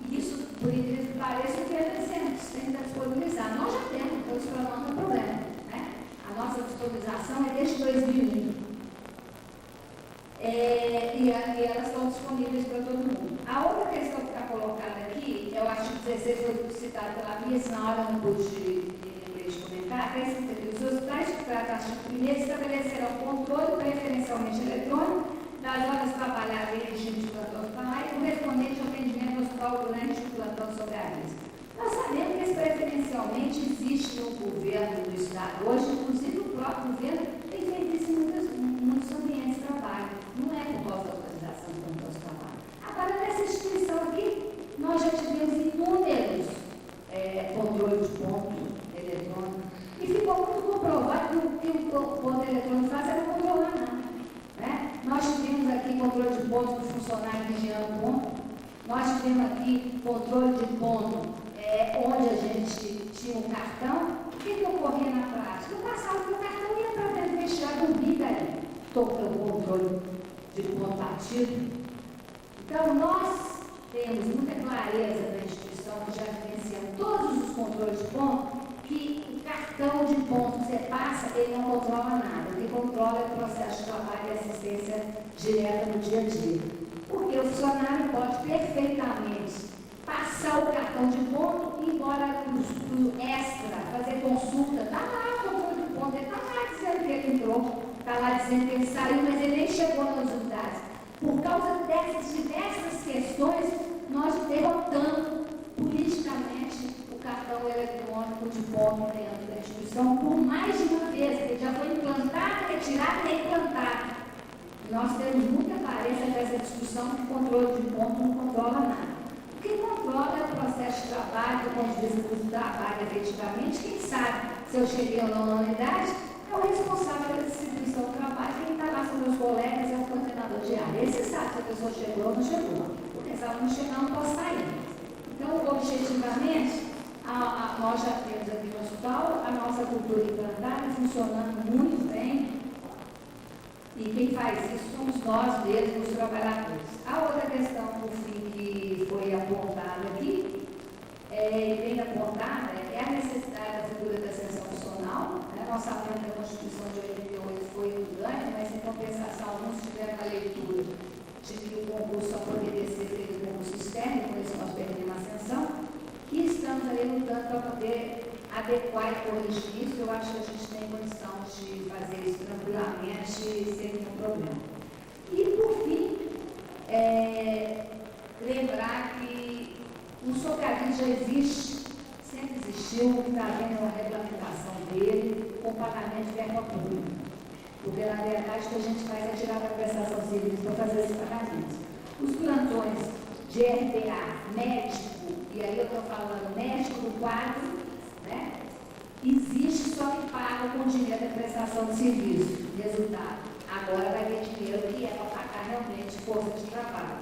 Speaker 8: isso, por incrível que pareça, o que é recente, tem que disponibilizar. Nós já temos, então isso não é um problema. Né? A nossa disponibilização é desde 2001. E elas estão disponíveis para todo mundo. A outra questão que está colocada aqui, é o artigo 16, foi citado pela Bia, na hora não pude comentar, que é esse: os hospitais que tratam artigo 1º estabelecerão controle preferencialmente eletrônico das horas trabalhadas em regime de plantão hospitalar e correspondente ao atendimento do hospital durante o plantão sobre a lista. Nós sabemos que esse preferencialmente existe no governo do Estado hoje, inclusive o próprio governo tem feito isso em muitos ambientes de trabalho. Não é por causa da autorização do plantão hospitalar. Agora, nessa instituição aqui, nós já tivemos inúmeros controles de ponto eletrônico e ficou muito comprovado que o ponto eletrônico faz é não controlar nada. Né? Nós tivemos aqui controle de ponto do funcionário vigiando o ponto, nós tivemos aqui controle de ponto onde a gente tinha um cartão. O que ocorria na prática? Eu passava o cartão e ia para dentro do vestiário, dormia ali, tocando o controle de ponto ativo. Então, nós temos muita clareza na instituição, que já vivenciamos todos os controles de ponto, que o cartão de ponto que você passa, ele não controla nada. O que controla é o processo de trabalho e assistência direta no dia a dia. Porque o funcionário pode perfeitamente passar o cartão de ponto e ir embora no extra, fazer consulta. Está lá o controle de ponto, ele está lá dizendo que ele entrou, está lá dizendo que ele saiu, mas ele nem chegou nos resultados. Por causa dessas diversas questões, nós derrotamos politicamente o cartão eletrônico de ponto dentro da instituição por mais de uma vez. Ele já foi implantado, retirado e implantado. Nós temos muita clareza dessa discussão que o controle de ponto não controla nada. O que controla é o processo de trabalho, do ponto de vista do trabalho efetivamente. Quem sabe se eu cheguei ou não na unidade é o responsável pela distribuição do trabalho. Quem está lá são meus colegas, é o coordenador de área. Esse sabe se a pessoa chegou ou não chegou. Porque se ela não chegar, não posso sair. Então, objetivamente, nós já temos aqui no hospital a nossa cultura implantada, funcionando muito bem. E quem faz isso somos nós mesmos, os trabalhadores. A outra questão, por fim, que foi apontada aqui, bem apontada, é a necessidade da figura da ascensão funcional. Né? Nós sabemos que a Constituição de 88 foi grande, mas em compensação, alguns tiveram a leitura de que o concurso só poderia ser feito com concurso externo, por isso nós perdemos a ascensão, e estamos aí lutando para poder adequar e corrigir isso. Eu acho que a gente tem condição de fazer isso tranquilamente, sem nenhum problema. E, por fim, lembrar que o Socavide já existe, sempre existiu, está havendo uma regulamentação dele com pagamento de verba pública. Porque, na verdade, o que a gente faz é tirar a prestação de serviço para fazer esse pagamento. Os plantões de RPA, médico, e aí eu estou falando médico do quadro, né? Existe, só que paga com dinheiro da prestação de serviço. Resultado, agora vai ter dinheiro que é para pagar realmente força de trabalho.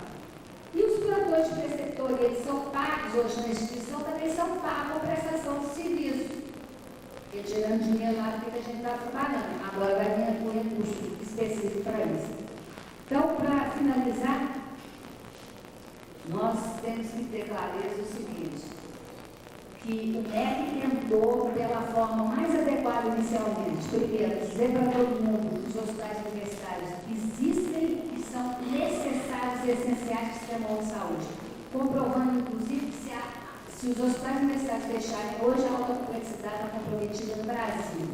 Speaker 8: E os plantões de preceptoria, eles são pagos hoje na instituição, também são pagos com prestação de serviço. Porque tirando dinheiro lá do que a gente está trabalhando. Agora vai vir com recurso específico para isso. Então, para finalizar, nós temos que ter clareza o seguinte, que o MEC tentou, pela forma mais adequada inicialmente, primeiro, dizer para todo mundo que os hospitais universitários existem e são necessários e essenciais do sistema de saúde, comprovando, inclusive, que se os hospitais universitários fecharem, hoje a alta complexidade está comprometida no Brasil.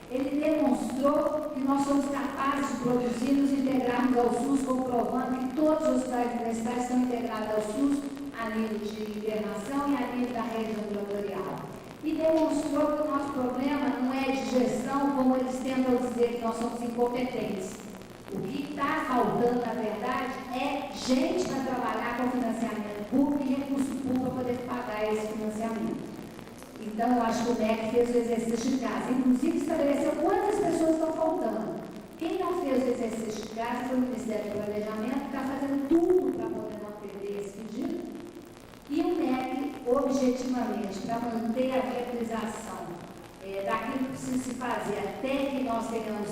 Speaker 8: Ele demonstrou que nós somos capazes de produzir e nos integrarmos ao SUS, comprovando que todos os hospitais universitários estão integrados ao SUS a nível de internação e a nível da rede ambulatorial. E demonstrou que o nosso problema não é de gestão, como eles tentam dizer que nós somos incompetentes. O que está faltando, na verdade, é gente para trabalhar com financiamento público e recurso público para poder pagar esse financiamento. Então, eu acho que o MEC fez o exercício de casa, inclusive estabeleceu quantas pessoas estão faltando. Quem não fez o exercício de casa foi o Ministério do Planejamento, que está fazendo tudo para poder não atender esse pedido. E o MEC, objetivamente, para manter a viabilização daquilo que precisa se fazer até que nós tenhamos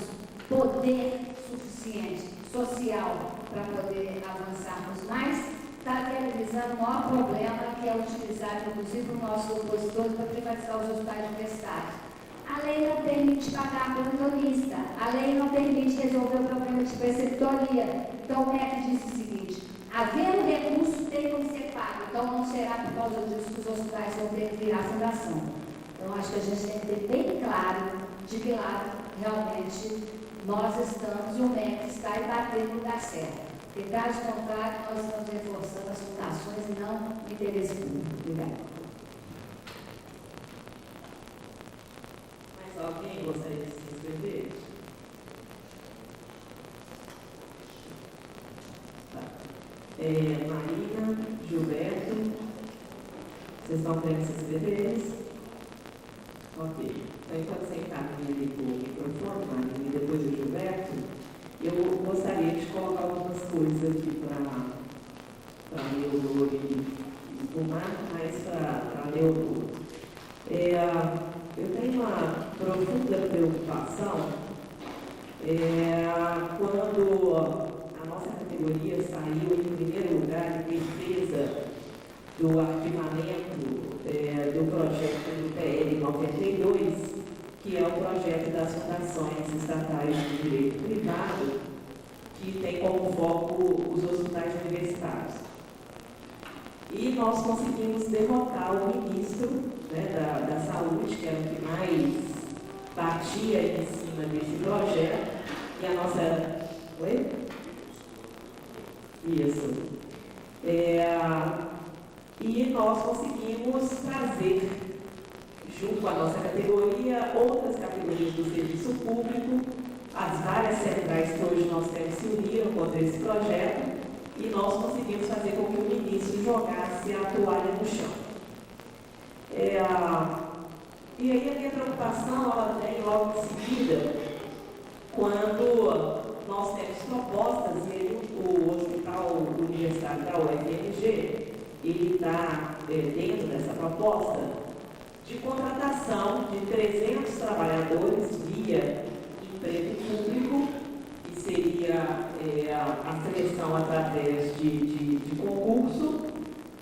Speaker 8: poder suficiente social para poder avançarmos mais, está realizando o maior problema, que é utilizado, inclusive, por nossos opositores para privatizar os hospitais universitários. A lei não permite pagar a plantonista, a lei não permite resolver o problema de preceptoria. Então, o MEC diz o seguinte, havendo recurso, tem como ser pago. Então, não será por causa disso que os hospitais vão ter que virar fundação. Então, acho que a gente tem que ter bem claro de que lado, realmente, nós estamos e o MEC está e batendo no lugar certo. Porque, caso contrário, nós estamos reforçando as fundações e não o interesse público. Obrigada.
Speaker 4: Mais alguém gostaria de se inscrever? Tá. Marina, Gilberto, vocês estão querendo se inscrever? Ok. Então, enquanto você encaminha ali para o microfone, Marina, e depois o Gilberto, eu gostaria de colocar algumas coisas aqui para Leonor e Gumar, mas para Leonor. Eu tenho uma profunda preocupação quando a nossa categoria saiu em primeiro lugar em defesa do arquivamento do projeto do PL 92, que é o projeto das fundações estatais de direito privado, que tem como foco os hospitais universitários. E nós conseguimos derrotar o ministro, né, da Saúde, que era o que mais batia em cima desse projeto, e a nossa... Oi? Isso. E nós conseguimos trazer, junto à nossa categoria, outras categorias do serviço público, as várias centrais que hoje nós temos se uniram contra esse projeto, e nós conseguimos fazer com que o ministro jogasse a toalha no chão. E aí a minha preocupação, ela vem logo em seguida, quando nós temos propostas, e aí o Hospital Universitário da UFMG, ele está dentro dessa proposta, de contratação de 300 trabalhadores via emprego público, que seria a seleção através de concurso,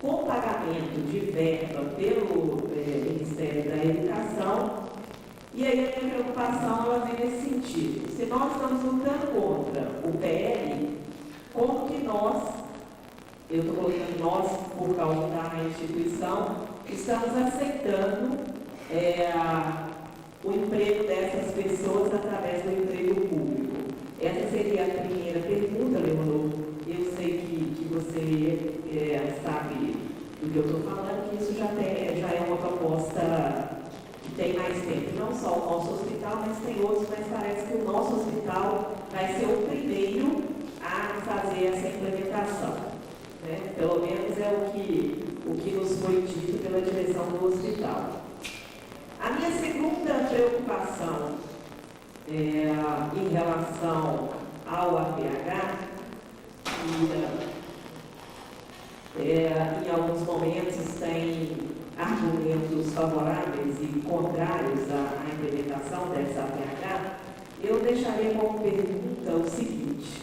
Speaker 4: com pagamento de verba pelo Ministério da Educação. E aí a minha preocupação ela vem nesse sentido. Se nós estamos lutando contra o PL, como que nós, eu estou colocando nós por causa da instituição, estamos aceitando o emprego dessas pessoas através do emprego público? Essa seria a primeira pergunta, Leonor. Eu sei que você sabe do que eu estou falando, que isso já é uma proposta que tem mais tempo. Não só o nosso hospital, mas tem outros, mas parece que o nosso hospital vai ser o primeiro a fazer essa implementação. Né? Pelo menos é o que nos foi dito pela direção do hospital. minha segunda preocupação em relação ao APH, em alguns momentos tem argumentos favoráveis e contrários à implementação dessa APH, eu deixaria como pergunta o seguinte: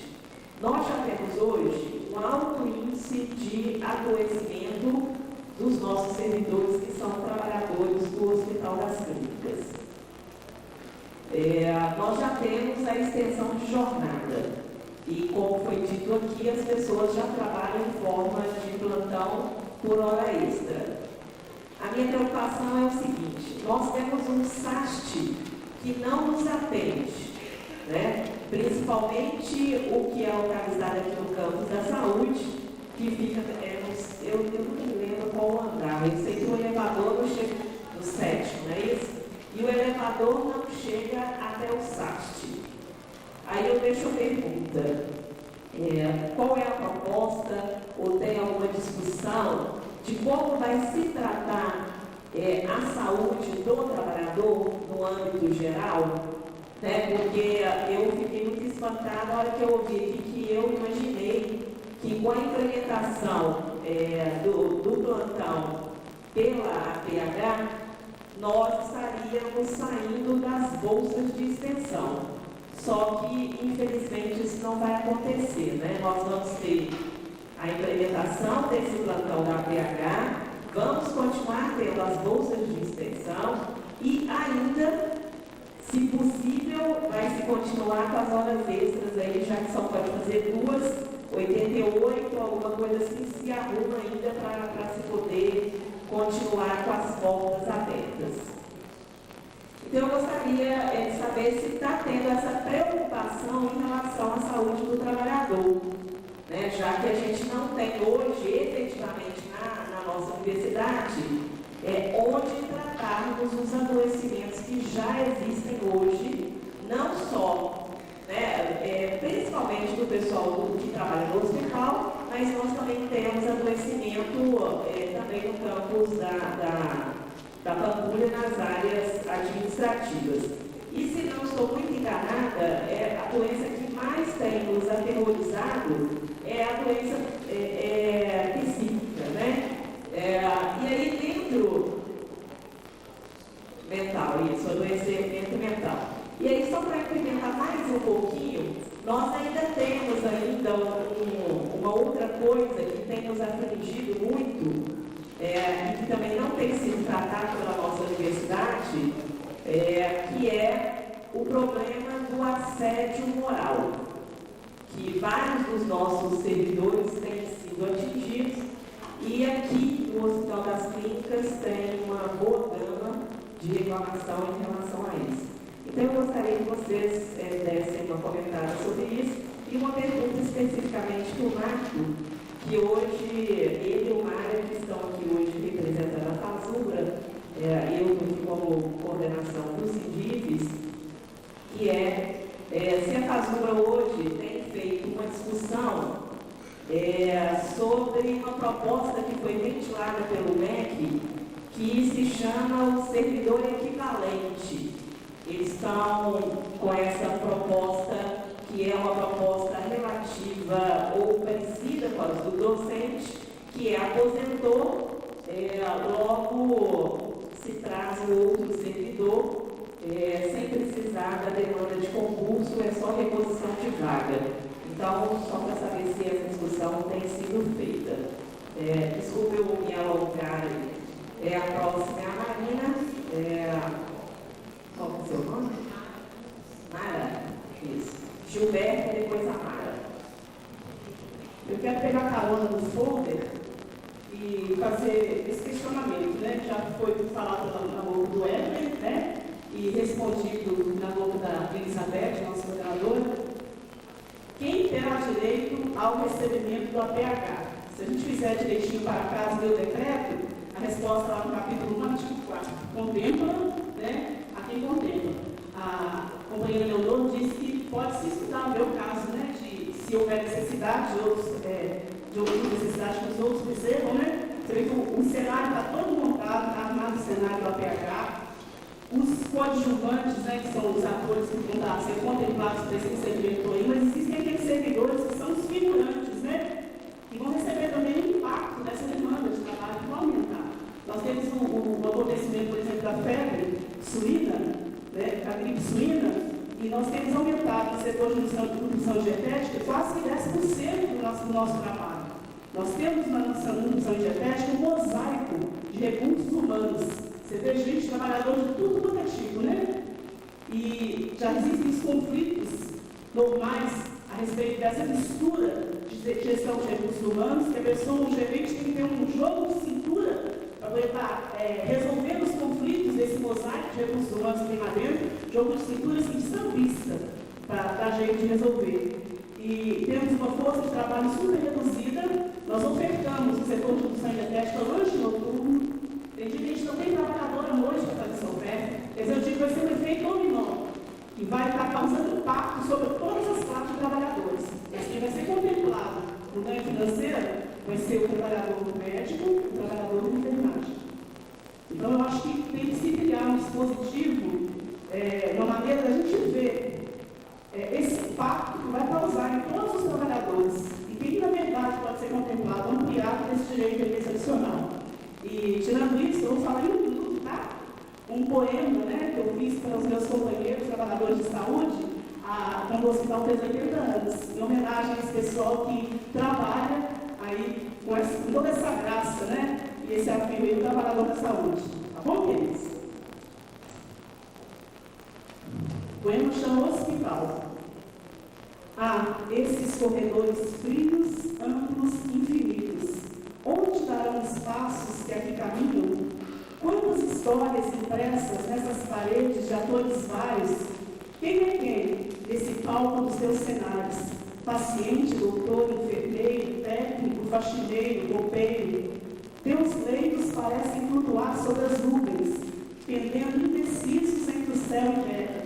Speaker 4: nós já temos hoje um alto índice de adoecimento dos nossos servidores que são trabalhadores do Hospital das Clínicas. Nós já temos a extensão de jornada e, como foi dito aqui, as pessoas já trabalham em forma de plantão por hora extra. A minha preocupação é o seguinte: nós temos um SAST que não nos atende, né? Principalmente o que é localizado aqui no campus da saúde, que fica, eu não me lembro qual andar, eu sei que o elevador não chega no 7º, não é isso? E o elevador não chega até o SAST. Aí eu deixo a pergunta: qual é a proposta, ou tem alguma discussão de como vai se tratar a saúde do trabalhador no âmbito geral? Né? Porque eu fiquei muito espantada na hora que eu ouvi aqui, que eu imaginei que com a implementação do plantão pela APH, nós estaríamos saindo das bolsas de extensão. Só que, infelizmente, isso não vai acontecer, né? Nós vamos ter a implementação desse plantão da APH, vamos continuar tendo as bolsas de extensão e ainda, se possível, vai se continuar com as horas extras aí, já que só pode fazer 2,88, alguma coisa assim, se arruma ainda para se poder continuar com as portas abertas. Então, eu gostaria de saber se está tendo essa preocupação em relação à saúde do trabalhador, né? Já que a gente não tem hoje, efetivamente, na nossa universidade, onde tratarmos os adoecimentos que já existem hoje, não só, né, principalmente do pessoal que trabalha no hospital, mas nós também temos adoecimento também no campus da Pampulha, nas áreas administrativas. E se não estou muito enganada, a doença que mais tem nos aterrorizado é a doença psíquica, né? E aí dentro mental, isso, adoecimento mental. E aí, só para incrementar mais um pouquinho, nós ainda temos uma outra coisa que tem nos afligido muito, e que também não tem sido tratado pela nossa universidade, que é o problema do assédio moral, que vários dos nossos servidores têm sido atingidos, e aqui no Hospital das Clínicas tem uma boa gama de reclamação em relação a isso. Então, eu gostaria que vocês dessem uma comentário sobre isso e uma pergunta especificamente para o Marco, que hoje, ele e o Mário, que estão aqui hoje representando a FASUBRA, eu aqui como coordenação dos CIDIVs, que se a FASUBRA hoje tem feito uma discussão sobre uma proposta que foi ventilada pelo MEC, que se chama o servidor equivalente. Eles estão com essa proposta, que é uma proposta relativa ou parecida com a do docente, que aposentou, logo se traz um outro servidor, sem precisar da demanda de concurso, é só reposição de vaga. Então, só para saber se essa discussão tem sido feita. Desculpe eu me alongar. A próxima é a Marina. Qual é o seu nome? Mara? Isso. Gilberto e depois a Mara.
Speaker 1: Eu quero pegar carona no folder e fazer esse questionamento, né? Já foi falado na boca do Evelyn, né? E respondido na boca da Elizabeth, nossa coordenadora. Quem terá direito ao recebimento do APH? Se a gente fizer direitinho para casa do decreto, a resposta lá no capítulo 1, artigo 4, contempla, né? Aqui contempla. A companheira Leonor disse que pode se estudar o meu caso, né? Se houver necessidade, de outra necessidade que os outros percebam, né? Você vê que o cenário está todo montado, está armado o cenário do APH, os coadjuvantes, né, que são os atores que vão estar sendo contemplados por esse diretoria, mas existem aqueles servidores que são os figurantes, né, que vão receber também o impacto dessa demanda de trabalho que vai aumentar. Nós temos o acontecimento, por exemplo, da febre suína, né, a gripe suína, e nós temos aumentado no setor de nutrição dietética quase que 10% do nosso trabalho. Nós temos na nossa nutrição dietética um mosaico de recursos humanos. Você vê gente, trabalhador de tudo quanto é tipo, né? E já existem os conflitos normais a respeito dessa mistura de gestão de recursos humanos, que a pessoa, o gerente, tem que ter um jogo de cintura para poder estar resolvendo os conflitos desse mosaico de recursos humanos que tem lá dentro, jogo de cintura assim, de sambista para a gente resolver. E temos uma força de trabalho super reduzida. Nós ofertamos no setor de nutrição dietética lanche noturno. Tem dia que a gente não tem trabalhador à noite para fazer essa oferta. Quer dizer, eu digo que vai ser um efeito dominó, que vai estar causando impacto sobre todas as classes de trabalhadores. Mas quem vai ser contemplado no ganho financeiro vai ser o trabalhador médico, o trabalhador de enfermagem. Então, eu acho que tem que se criar um dispositivo, uma maneira da gente ver esse impacto que vai causar em todos os trabalhadores e que, na verdade, pode ser contemplado, ampliado desse direito excepcional. E, tirando isso, eu vou falar em um minuto, tá? Um poema, né, que eu fiz para os meus companheiros trabalhadores de saúde, quando o hospital fez 80 anos, em homenagem a esse pessoal que trabalha aí com toda essa graça, né, e esse afio aí do trabalhador da saúde. Tá bom, queridos? O poema chama Hospital. Esses corredores frios, amplos, infinitos, onde darão os passos que aqui caminham? Quantas histórias impressas nessas paredes de atores vários? Quem é quem nesse palco dos seus cenários? Paciente, doutor, enfermeiro, técnico, faxineiro, roupeiro. Teus leitos parecem flutuar sobre as nuvens, pendendo indecisos entre o céu e terra.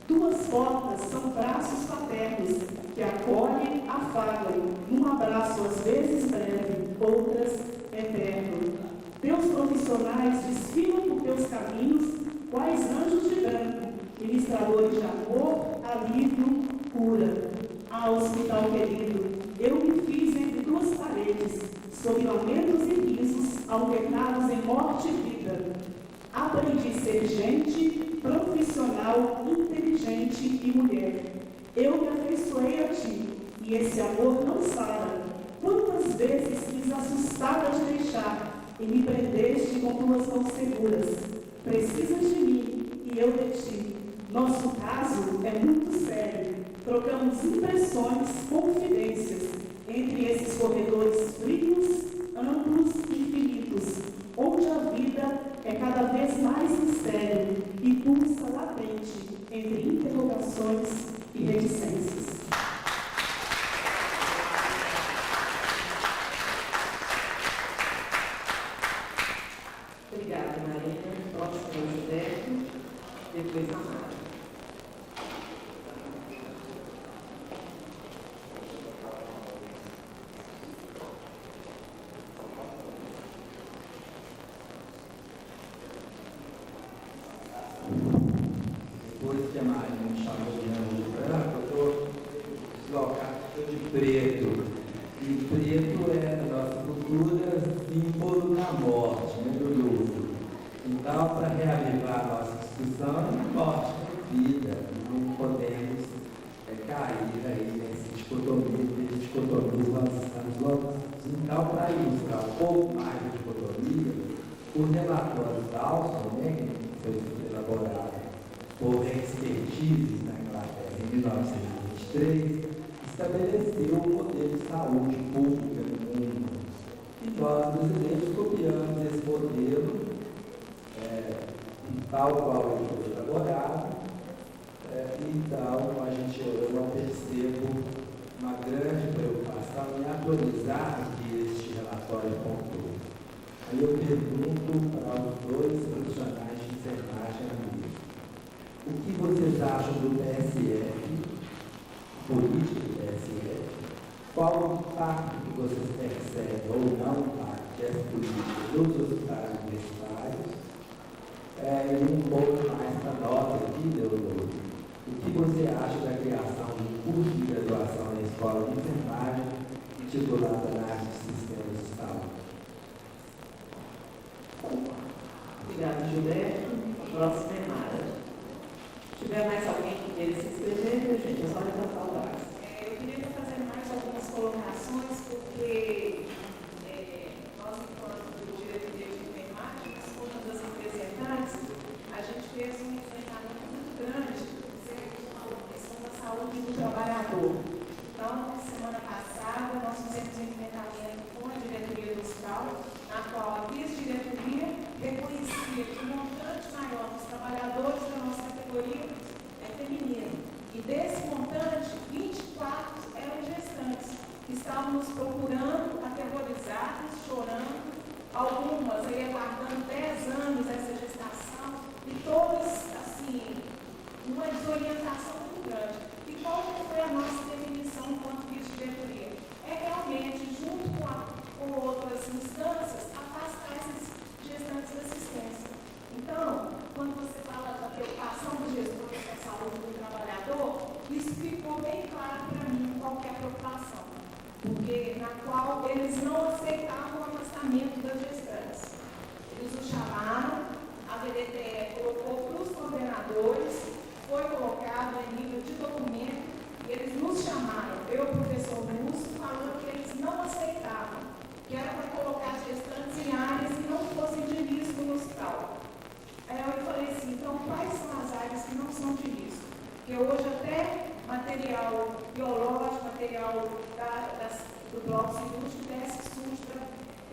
Speaker 1: Tuas portas são braços paternos que acolhem, afagam, num abraço às vezes breve, outras eterno. Teus profissionais desfilam por teus caminhos, quais anjos de branco, ministradores de amor, alívio, cura. Hospital querido, eu me fiz entre duas paredes, sob lamentos e risos, alternados em morte e vida. Aprendi a ser gente, profissional, inteligente e mulher. Eu me afeiçoei a ti, e esse amor não sara. Quantas vezes quis assustada te deixar, e me prendeste com tuas mãos seguras. Precisas de mim, e eu de ti. Nosso caso é muito sério. Trocamos impressões, confidências, entre esses corredores frios, amplos e infinitos, onde a vida é cada vez mais mistério e pulsa latente entre interrogações e reticências.
Speaker 4: Obrigada, Marina. Próximo, Gilberto. Depois a Mara.
Speaker 6: Depois que a Marina me chamou de ano de branco, eu estou deslocado de preto. E preto é, na nossa cultura, símbolo da morte, né, do luto. Então, para reavivar a nossa discussão, morte é vida. Não podemos cair aí nessa dicotomia, nós estamos loucos. Então, para ilustrar um pouco mais a dicotomia, o relatório Dawson, né, que foi elaborado por expertise na Inglaterra em 1923, estabeleceu um modelo de saúde pública no mundo. E nós, brasileiros, copiamos esse modelo, tal qual ele foi elaborado. Então, eu não percebo uma grande preocupação em atualizar o que este relatório apontou. Aí eu pergunto para os dois profissionais de enfermagem amigos: o que vocês acham do PSF, política do PSF? Qual o impacto que vocês percebem ou não impacto dessa política nos hospitais universitários? um pouco mais para nota aqui, doutor. O que você acha da criação de um curso de graduação na escola de enfermagem titulada na área de sistemas de saúde?
Speaker 4: Obrigada, Gilberto. Próxima é Mara. Se tiver mais alguém que queira se inscrever, gente, é só levantar o braço.
Speaker 8: Eu queria fazer mais algumas colocações, porque nós, enquanto diretoria de enfermagem, nas contas das representantes, a gente fez um enfrentamento muito grande com a questão da saúde do trabalhador. Então, semana passada, nós fizemos um enfrentamento com a diretoria do hospital, na qual a vice-diretoria reconhecia que o montante maior dos trabalhadores da nossa categoria é feminino. E desse montante, 24 eram gestantes, que estavam nos procurando, aterrorizadas, chorando, algumas aí aguardando 10 anos essa gestação, e todas, assim, uma desorientação muito grande. E qual foi a nossa definição enquanto vice-diretoria? É realmente, junto com outras instâncias, afastar esses gestantes da assistência. Então, quando você fala da preocupação dos gestores com a saúde do trabalhador, isso ficou bem claro para mim qual que é a preocupação, porque na qual eles não aceitavam o afastamento das gestantes. Eles nos chamaram, a VDTE colocou para os coordenadores, foi colocado em nível de documento, e eles nos chamaram, eu, professor Lúcio, falando que eles não aceitavam, que era para colocar as gestantes em áreas que não fossem de risco no hospital. Aí eu falei assim, então quais são as áreas que não são de risco? Porque hoje até material biológico, material do bloco cirúrgico desce SUS para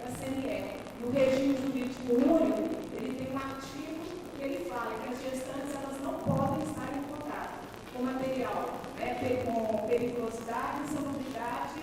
Speaker 8: a CNE. No regime jurídico único, ele tem um artigo que ele fala que as gestantes elas não podem estar em contato com material, com periculosidade, insalubridade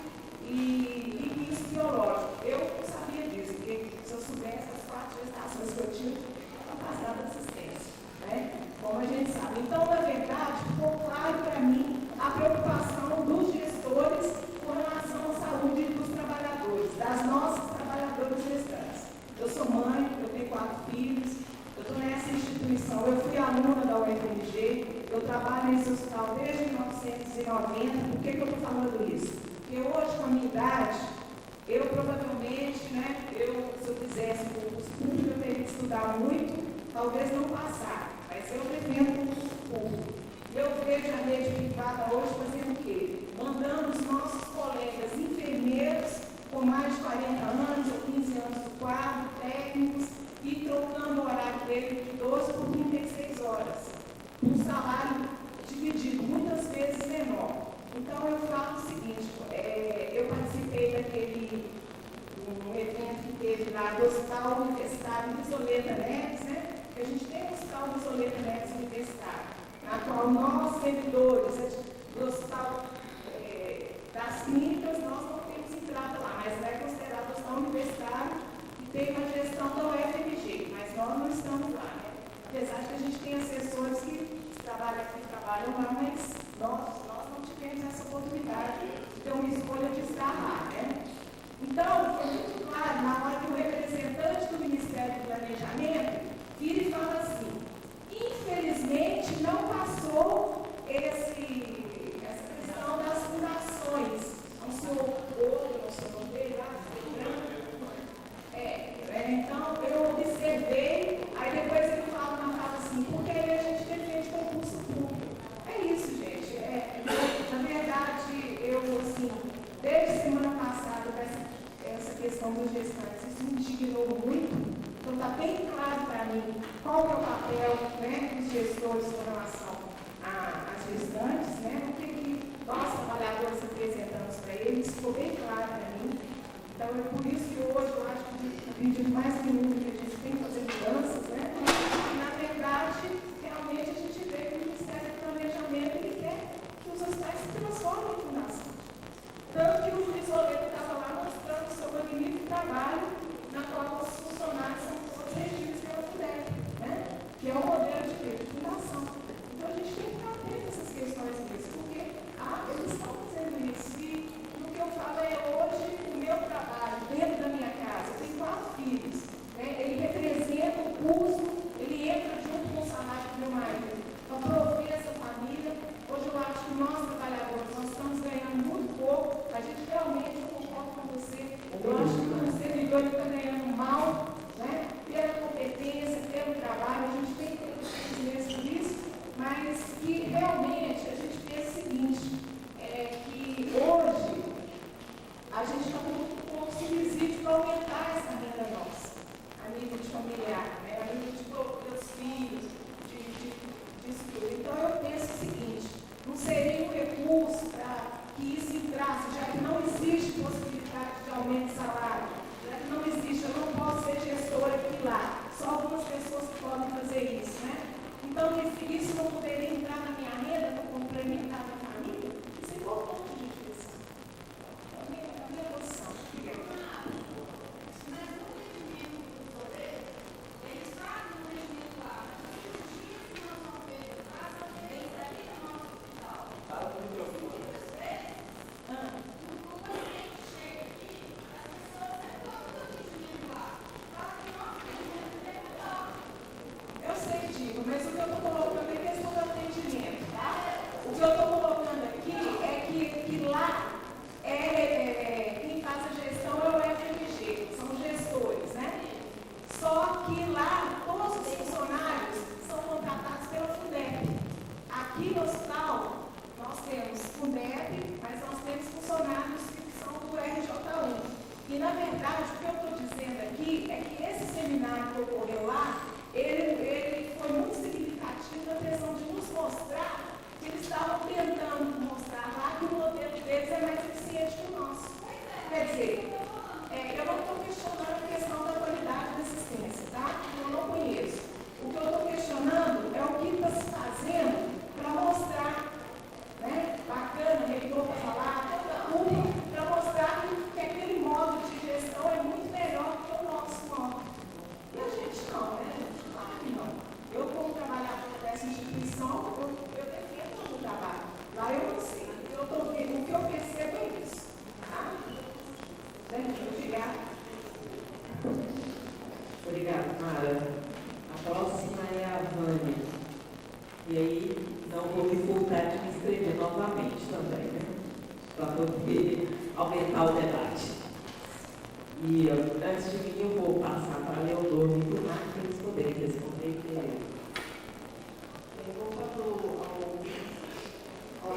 Speaker 8: e risco biológico. Eu não sabia disso, porque se eu soubesse as 4 gestações que eu tive, passar da assistência, né? Como a gente sabe. Então, na verdade, ficou claro para mim a preocupação dos gestores com relação à saúde dos trabalhadores, das nossas trabalhadoras gestantes. Eu sou mãe, eu tenho 4 filhos, eu estou nessa instituição, eu fui aluna da UFMG, eu trabalho nesse hospital desde 1990. Por que eu estou falando isso? Porque hoje, com a minha idade, eu provavelmente, né, se eu fizesse um concurso público, eu teria que estudar muito, talvez não passar, mas eu defendo um concurso público. Eu vejo a rede privada hoje fazendo o quê? Mandando os nossos colegas enfermeiros com mais de 40 anos ou 15 anos do quadro, técnicos, e trocando o horário dele de 12 por 36 horas. Um salário dividido, muitas vezes menor. Então, eu falo o seguinte, eu participei daquele um evento que teve lá do Hospital Universitário de Isoleta Neves, né? A gente tem um Hospital de Isoleta Neves Universitário, na qual nós, servidores do Hospital das Clínicas, nós não temos entrada lá, mas é considerado Hospital Universitário e tem uma gestão da UFMG, mas nós não estamos lá, né? Apesar de que a gente tem assessores que trabalham lá, mas nós não tivemos essa oportunidade de ter uma escolha de estar lá, né? Então, foi muito claro, na hora que o representante do Ministério do Planejamento vira e fala assim, infelizmente não passou essa questão das fundações. Não se outro, não se notei lá, então eu observei, aí depois ele fala assim, porque aí a gente defende concurso público. É isso, gente. Na verdade, eu, assim, desde semana passada, essa questão dos gestantes, isso me indignou muito. Então, está bem claro para mim qual é o papel, né, dos gestores com relação às gestantes, né, o que nós, trabalhadores, apresentamos para eles, ficou bem claro para mim. Então, é por isso que hoje eu acho que acredito mais que nunca que a gente tem que fazer mudanças, né? E, na verdade, realmente a gente vê que o Ministério do Planejamento ele quer que os hospitais se transformem em fundação. Tanto que o Luiz Oleto estava lá mostrando o seu magnífico trabalho, na qual os funcionários são protegidos pela FUDEP, né? Que é o modelo de fundação. Então, a gente tem que estar atento a essas questões mesmo, porque eles estão fazendo isso. E o que eu falo é hoje, o meu trabalho dentro da minha casa, eu tenho 4 filhos, né? Ele representa o curso, ele entra
Speaker 1: administrar, já que não existe possibilidade de aumento de salário, já que não existe, eu não posso ser gestora aqui lá, só algumas pessoas que podem fazer isso, né? Então, isso não poderia entrar na minha renda para complementar a minha família? Isso é importante de discussão. É a minha posição. Eu sei, Diego, mas o que eu estou colocando é questão do atendimento, tá? O que eu estou colocando aqui é que lá quem faz a gestão é o FMG, são gestores, né? Só que lá todos os funcionários são contratados pela Fundeb. Aqui no hospital nós temos Fundeb, mas nós temos funcionários que são do RJ1. E na verdade o que eu estou dizendo aqui é que esse seminário que ocorreu lá, ele foi muito significativo na questão de nos mostrar que eles estavam tentando mostrar lá que o modelo deles é mais eficiente que o nosso. Quer dizer, eu não estou questionando a questão da qualidade da assistência, tá? Eu não conheço. O que eu estou questionando é o que está se fazendo para mostrar, né? Bacana, reitor para falar, toda uma, para mostrar que aquele modo de gestão é muito melhor que o nosso modo. E a gente não, né? Claro que não. Eu, como trabalhador dessa instituição, eu defendo o meu trabalho. Lá eu não sei. O que eu percebo é isso. Tá? Obrigada.
Speaker 4: Obrigada, Mara. A próxima é a Vânia. E aí, não vou me furtar de me inscrever novamente também, né? Para poder aumentar o debate. E antes de mim, eu vou passar para a Leonor e para o Marco para eles poderem responder.
Speaker 8: Voltando ao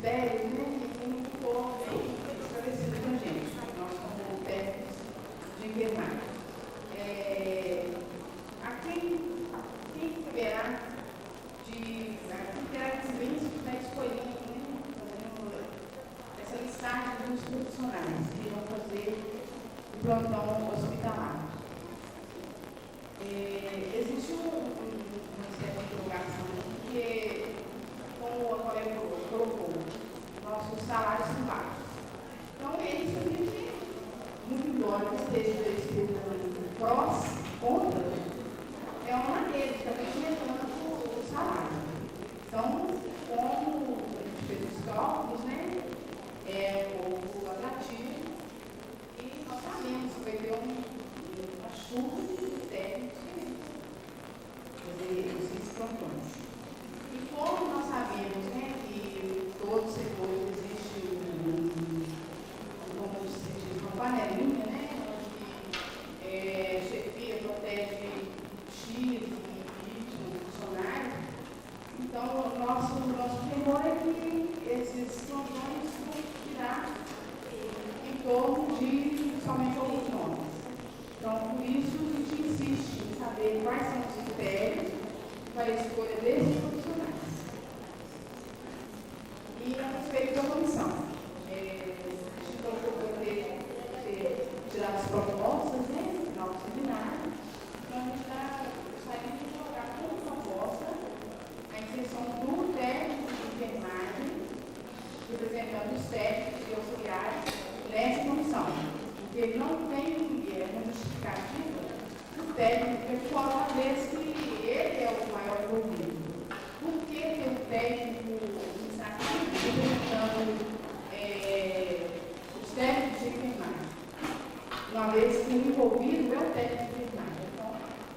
Speaker 8: critérios, né, que foi muito bom, bem esclarecido para a gente, nós como técnicos de enfermagem. A quem caberá de escolher, fazendo essa listagem dos profissionais que vão fazer o plantão hospitalar. Existe uma certa interrogação, porque, como a colega colocou, nossos salários são baixos. Então, eles também têm, muito embora esteja escrevendo prós, contra, é uma maneira de também aumentando o salário. Então, como a gente fez os cálculos, né, é um pouco atrativo e nós sabemos que vai ter uma chuva de técnicos fazer esses plantões. E como nós sabemos, né, que todo setor existe como se diz, uma panelinha, né, onde chefia protege X e funcionário. Então, o nosso temor é que esses plantões vão tirar em torno de somente alguns nomes. Então, por isso, a gente insiste em saber quais são os critérios para a escolha desses profissionais. E a respeito da comissão, a gente procurou tirar as propostas, né, no final do seminário. Então, a gente gostaria de colocar como proposta a inserção do técnico de enfermagem, representando os técnicos e auxiliares nessa comissão. Porque não tem uma justificativa do técnico que fora a vez que ele é o maior envolvido. Por que ter um técnico administrativo representando os técnicos de enfermagem? Uma vez que o envolvido é o técnico de enfermagem. Então,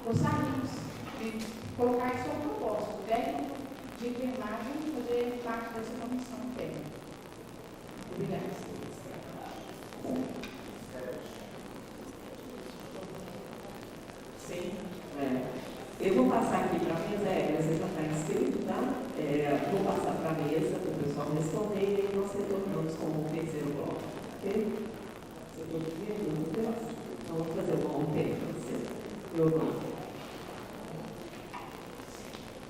Speaker 8: gostaríamos de colocar isso como proposta, o técnico de enfermagem fazer parte dessa comissão técnica. Obrigada.
Speaker 4: Sim. Eu vou passar aqui para a mesa, você já está inscrito, tá? Vou passar para a mesa para o pessoal responder e nós retornamos com o terceiro bloco, ok? Setor de perguntas, então vamos fazer uma roteiro para você. Eu vou.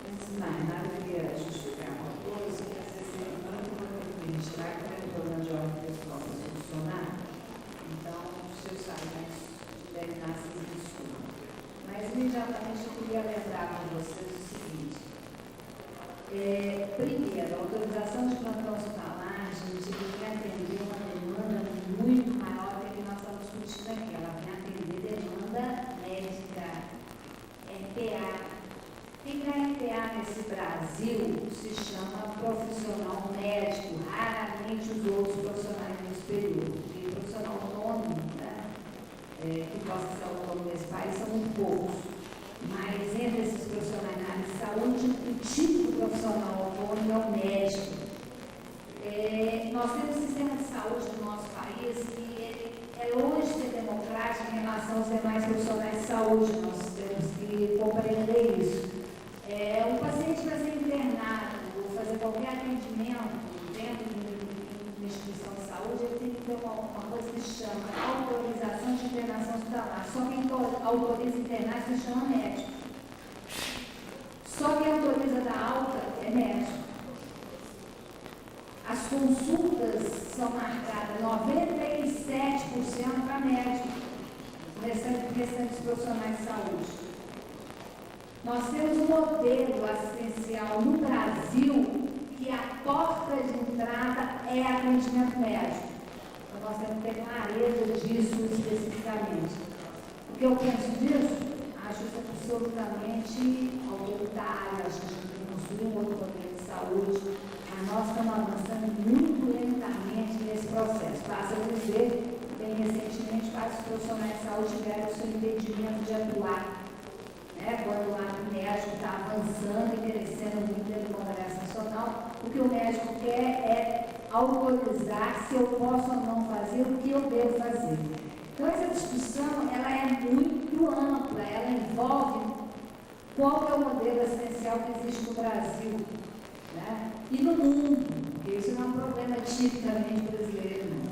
Speaker 8: Antes de nada, eu queria justificar uma coisa, que essa semana uma tirar, que tem um problema de ordem pessoal para solucionar. Então, os seus saídos devem dar essas desculpas. Mas, imediatamente, eu queria lembrar para vocês o seguinte. Primeiro, a autorização de plantão hospitalar, a gente vai atender uma demanda muito maior do que nós estamos discutindo aqui. Ela vai atender demanda médica, PA. Quem vai PA nesse Brasil se chama profissional médico, raramente os outros profissionais do superior. Porque profissional autônomo, né, que possa ser autônomo nesse país, são muito poucos. Mas entre esses profissionais na área de saúde, o tipo de profissional autônomo é o médico. Nós temos um sistema de saúde no nosso país que é longe de ser democrático em relação aos demais profissionais de saúde. Nós temos que compreender isso. Um paciente para ser internado ou fazer qualquer atendimento dentro de uma instituição de saúde, ele tem que ter uma coisa que se chama autorização de internação hospitalar. Só quem autoriza internar se chama médico. Só quem autoriza da alta é médico. As consultas são marcadas 97% para médico, restantes profissionais de saúde. Nós temos um modelo assistencial no Brasil que a porta de entrada é atendimento médico. Então, nós temos que ter clareza disso especificamente. O que eu penso disso? Acho isso absolutamente autoritário, acho que a gente tem que construir um outro modelo de saúde, mas nós estamos avançando muito lentamente nesse processo. Basta dizer, bem recentemente, vários profissionais de saúde tiveram o seu impedimento de atuar. Quando lá o médico está avançando e crescendo muito dentro do Congresso Nacional, o que o médico quer é autorizar se eu posso ou não fazer, o que eu devo fazer. Então, essa discussão ela é muito ampla, ela envolve qual é o modelo assistencial que existe no Brasil, né? E no mundo, porque isso não é um problema tipicamente brasileiro, não.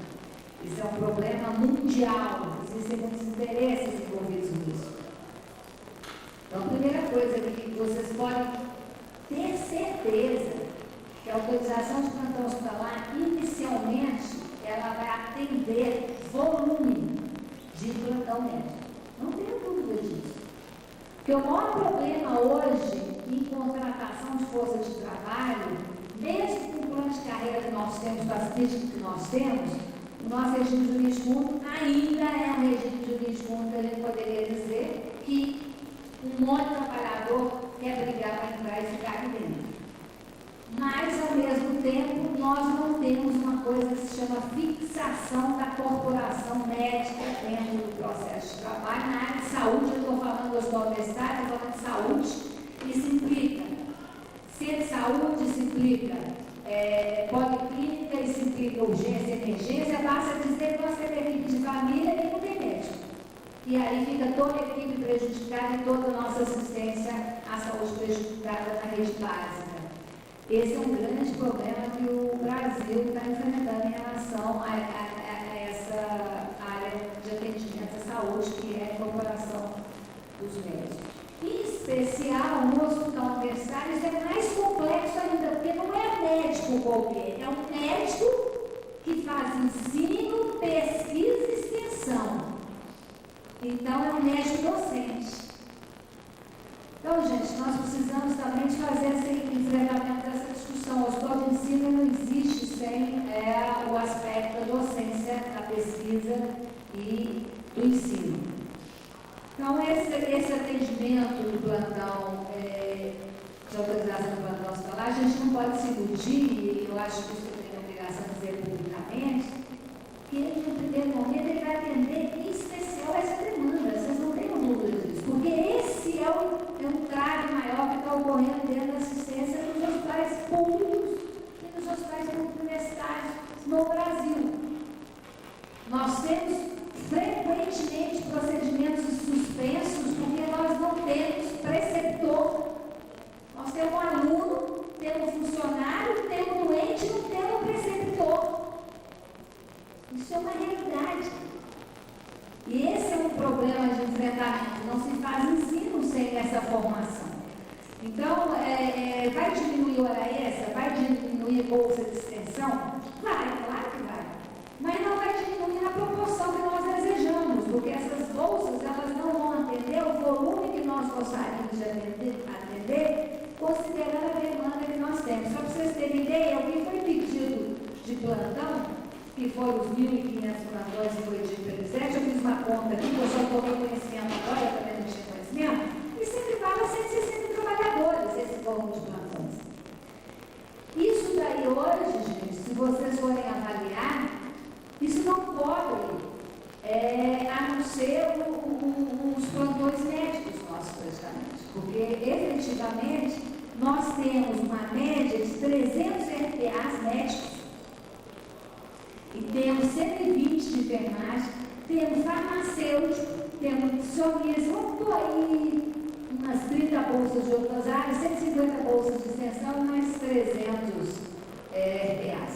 Speaker 8: Isso é um problema mundial, existem muitos interesses envolvidos nisso. Então, a primeira coisa que vocês podem ter certeza que a autorização de plantão hospitalar, inicialmente, ela vai atender volume de plantão médico. Não tenho dúvida disso. Porque o maior problema hoje em contratação de força de trabalho, mesmo com o plano de carreira que nós temos, com as críticas que nós temos, o nosso regime jurídico único ainda é um regime jurídico único que a gente poderia dizer que um monte de trabalhador quer brigar para entrar e ficar aqui dentro. Mas, ao mesmo tempo, nós não temos uma coisa que se chama fixação da corporação médica dentro do processo de trabalho. Na área de saúde, eu estou falando do hospital universitário, estou falando de saúde, isso implica ser de saúde, isso implica policlínica, isso implica urgência e emergência. Basta dizer que nós temos equipe de família e não tem médico. E aí fica toda a equipe prejudicada e toda a nossa assistência à saúde prejudicada na rede básica. Esse é um grande problema que o Brasil está enfrentando em relação a essa área de atendimento à saúde, que é a incorporação dos médicos. Em especial, no hospital universitário, isso é mais complexo ainda, porque não é médico qualquer, é um médico que faz ensino, pesquisa e extensão. Então, é um médico docente. Então, gente, nós precisamos também de fazer esse enfrentamento dessa discussão. O hospital de ensino não existe sem o aspecto da docência, da pesquisa e do ensino. Então, esse atendimento do plantão, de autorização do plantão hospitalar, a gente não pode se iludir, e eu acho que isso eu tenho a obrigação de dizer publicamente, que ele, no primeiro momento, ele vai atender em especial essa demanda. Vocês não tenham dúvida disso, porque esse é um trave maior que está ocorrendo dentro da assistência nos hospitais públicos e nos hospitais universitários no Brasil. Nós temos frequentemente procedimentos suspensos porque nós não temos preceptor. Nós temos um aluno, temos um funcionário, temos um doente e não temos um preceptor. Isso é uma realidade. E esse é um problema de enfrentamento. Não se faz ensino sem essa formação. Então, vai diminuir hora extra? Vai diminuir bolsa de extensão? Vai. que foram os 1.500 plantões que foi dito pelo presidente. Eu fiz uma conta aqui, que eu só tomei conhecimento agora, eu também não tinha conhecimento, e sempre fala 160 trabalhadores esse volume de plantões. Isso daí hoje, gente, se vocês forem avaliar, isso não cobre, a não ser os plantões médicos nossos, praticamente. Porque, efetivamente, nós temos uma média de 300 RPAs médicos. E temos 120 de enfermagem, temos farmacêutico, temos nutricionistas, vamos por aí umas 30 bolsas de outras áreas, 150 bolsas de extensão e mais 300 RPAs.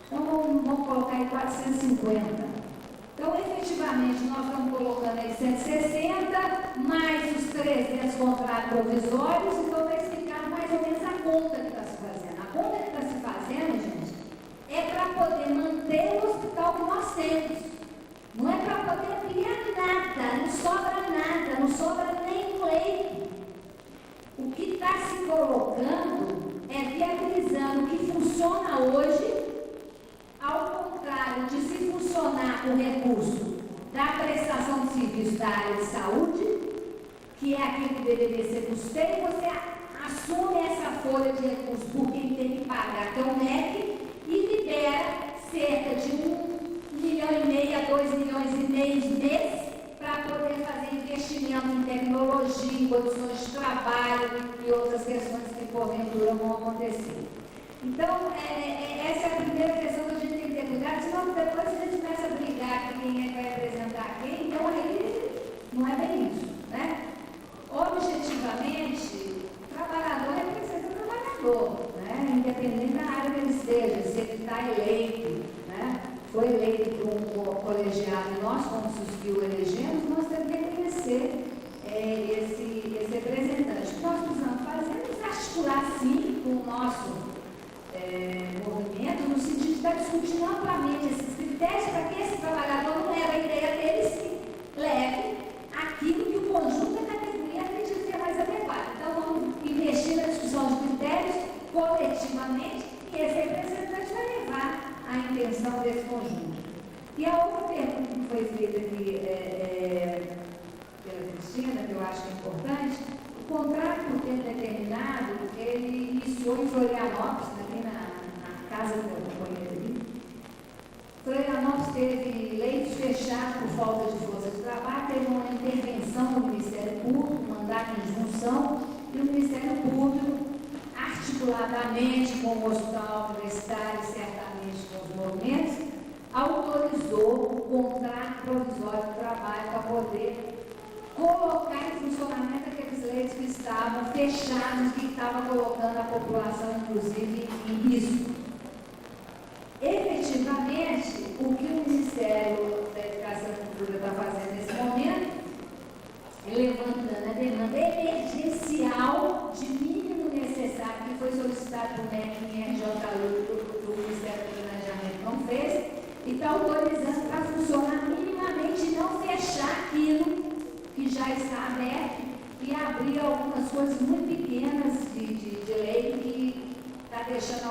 Speaker 8: Então, vamos colocar aí 450. Então, efetivamente, nós estamos colocando aí 160, mais os 300 contratos provisórios, então vai explicar mais ou menos a conta que está se fazendo. A conta que está se fazendo, gente, é para poder manter o hospital que nós temos. Não é para poder ampliar nada, não sobra nem leito. O que está se colocando é viabilizando o que funciona hoje, ao contrário de se funcionar o recurso da prestação de serviço da área de saúde, que é aquilo que deveria ser custeio, você assume essa folha de recursos por quem tem que pagar, que é o MEC, e libera cerca de 1,5 milhão a 2 milhões e meio mês para poder fazer investimento em tecnologia, em condições de trabalho e outras questões que porventura vão acontecer. Então, essa é a primeira questão que a gente tem que ter cuidado, senão depois a gente começa a brigar quem é que vai representar quem, então aí não é bem isso, né? Objetivamente, o trabalhador é que ser trabalhador, né? Independente da área que ele esteja, se ele está eleito, né? Foi eleito por um colegiado e nós, como os que o elegemos, nós temos que conhecer esse representante. O que nós precisamos fazer é articular, sim, com o nosso movimento, no sentido de estar discutindo amplamente esses critérios para que esse trabalhador não leve a ideia dele, sim, leve aquilo que o conjunto da categoria acredita que é mais adequado. Então, vamos investir na discussão de critérios coletivamente e esse representante vai levar a intenção desse conjunto. E a outra pergunta que foi feita aqui pela Cristina, que eu acho que é importante, o contrato por tempo determinado, ele iniciou em Florianópolis, aqui na casa do meu companheiro ali. Florianópolis teve leitos fechados por falta de força de trabalho, teve uma intervenção do Ministério Público, mandato de injunção, e o Ministério Público, articuladamente com o Hospital Universitário e certamente com os movimentos, autorizou o contrato provisório de trabalho para poder colocar em funcionamento aqueles leitos que estavam fechados, que estavam colocando a população, inclusive, em risco. Efetivamente, o que o Ministério da Educação e Cultura está fazendo nesse momento é levantando a demanda emergencial de mínimo necessário, que foi solicitado por MEC em RJU, do Ministério do Planejamento não fez, e está autorizando para funcionar minimamente e não fechar aquilo que já está aberto e abrir algumas coisas muito pequenas de lei que está deixando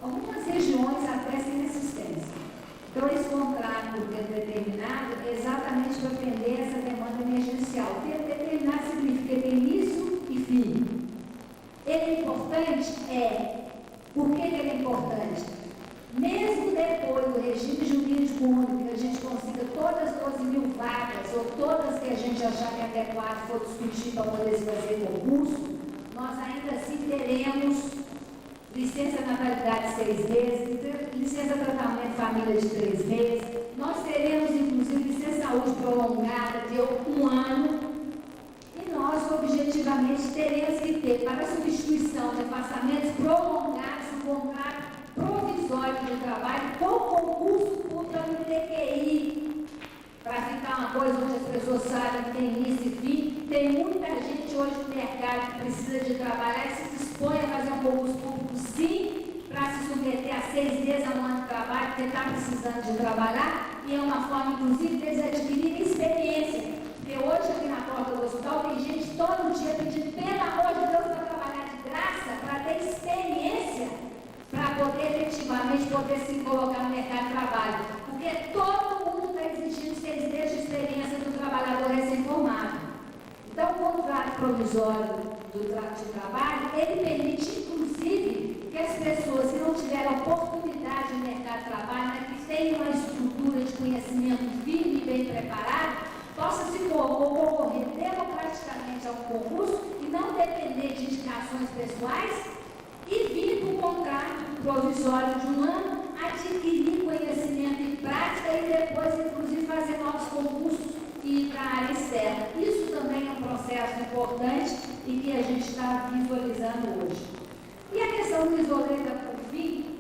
Speaker 8: algumas regiões até sem assistência. Então, esse contrato por tempo determinado é exatamente para atender essa demanda emergencial. Tempo determinado significa ter início e fim. Ele é importante? É. Por que ele é importante? Mesmo depois do regime jurídico único, que a gente consiga todas as 12 mil vagas, ou todas que a gente achar que é adequado for discutir para poder se fazer concurso, nós ainda assim teremos licença natalidade de 6 meses, licença tratamento de família de 3 meses, nós teremos inclusive licença saúde prolongada de 1 ano, e nós objetivamente teremos que ter para substituição de afastamentos prolongados um contrato provisório de trabalho com concurso público no TQI, para ficar uma coisa onde as pessoas sabem que tem início e fim. Tem muita gente hoje no mercado que precisa de trabalhar e se dispõe a fazer um concurso público, sim, para se submeter a 6 meses a um ano de trabalho, porque está precisando de trabalhar, e é uma forma, inclusive, deles adquirirem experiência. Porque hoje, aqui na porta do hospital, tem gente todo dia pedindo, pelo amor de Deus, para trabalhar de graça, para ter experiência, para poder efetivamente poder se colocar no mercado mercado de trabalho, porque todo mundo está exigindo 6 meses de experiência do trabalhador recém-formado. Então, o contrato provisório de trabalho, ele permite, inclusive, que as pessoas que não tiveram oportunidade no mercado de trabalho, né, que tenham uma estrutura de conhecimento firme e bem preparada, possa se concorrer democraticamente ao concurso e não depender de indicações pessoais e vir para um contrato provisório de 1 ano, adquirir conhecimento e prática e depois, inclusive, fazer novos concursos e ir para a área externa. Isso também é um processo importante e que a gente está visualizando hoje. E a questão do isoleta, por fim,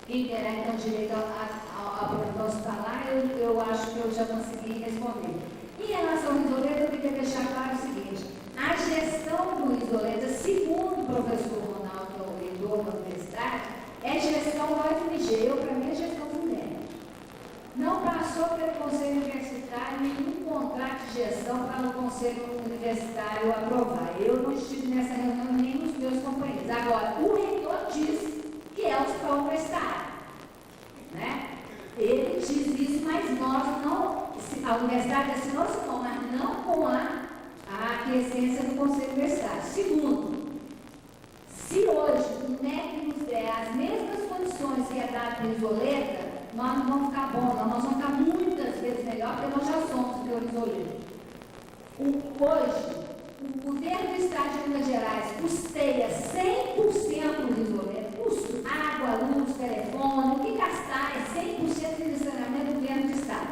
Speaker 8: quem terá então direito ao plantão hospitalar, eu acho que eu já consegui responder. Em relação ao isoleta, eu queria deixar claro o seguinte: a gestão do isoleta, segundo o professor Ronaldo, que é o reitor da universidade, é gestão do UFMG. Para mim, é gestão do MEC. Não passou pelo Conselho Universitário nenhum contrato de gestão para o Conselho Universitário aprovar. Eu não estive nessa reunião nem nos meus companheiros. Agora, o reitor diz que é o hospital universitário. Né? Ele diz isso, mas nós não, a universidade assinou, mas não com a aquiescência do Conselho Universitário. Segundo, se hoje o MEC nos der as mesmas condições que é dado para o isoleta, nós não vamos ficar bons, nós vamos ficar muitas vezes melhor, porque nós já somos o isoleta. Hoje, o governo do Estado de Minas Gerais custeia 100% do isoleta, custo, água, luz, telefone, o que gastar é 100% do financiamento do governo do Estado.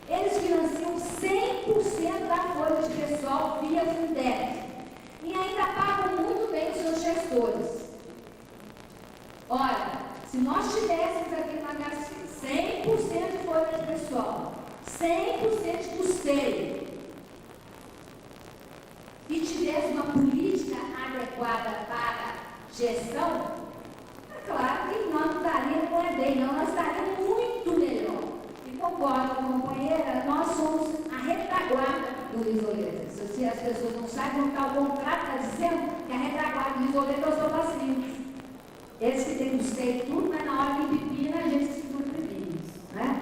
Speaker 8: Eles financiam 100% da folha de pessoal via Fundeb e ainda pagam muito bem os seus gestores. Ora, se nós tivéssemos aqui na HC 100% de folha de pessoal, 100% de custeio, e tivesse uma política adequada para gestão, é claro que nós não estaríamos com a EDEI, não, nós estaríamos muito melhor. E concordo com a companheira, nós somos a retaguarda do isoleta. Se as pessoas não sabem, o contrato está dizendo que a retaguarda do isoleta é os pacientes. Eles que têm custeio tudo, mas na hora de pepina a gente segura pepinos. Né?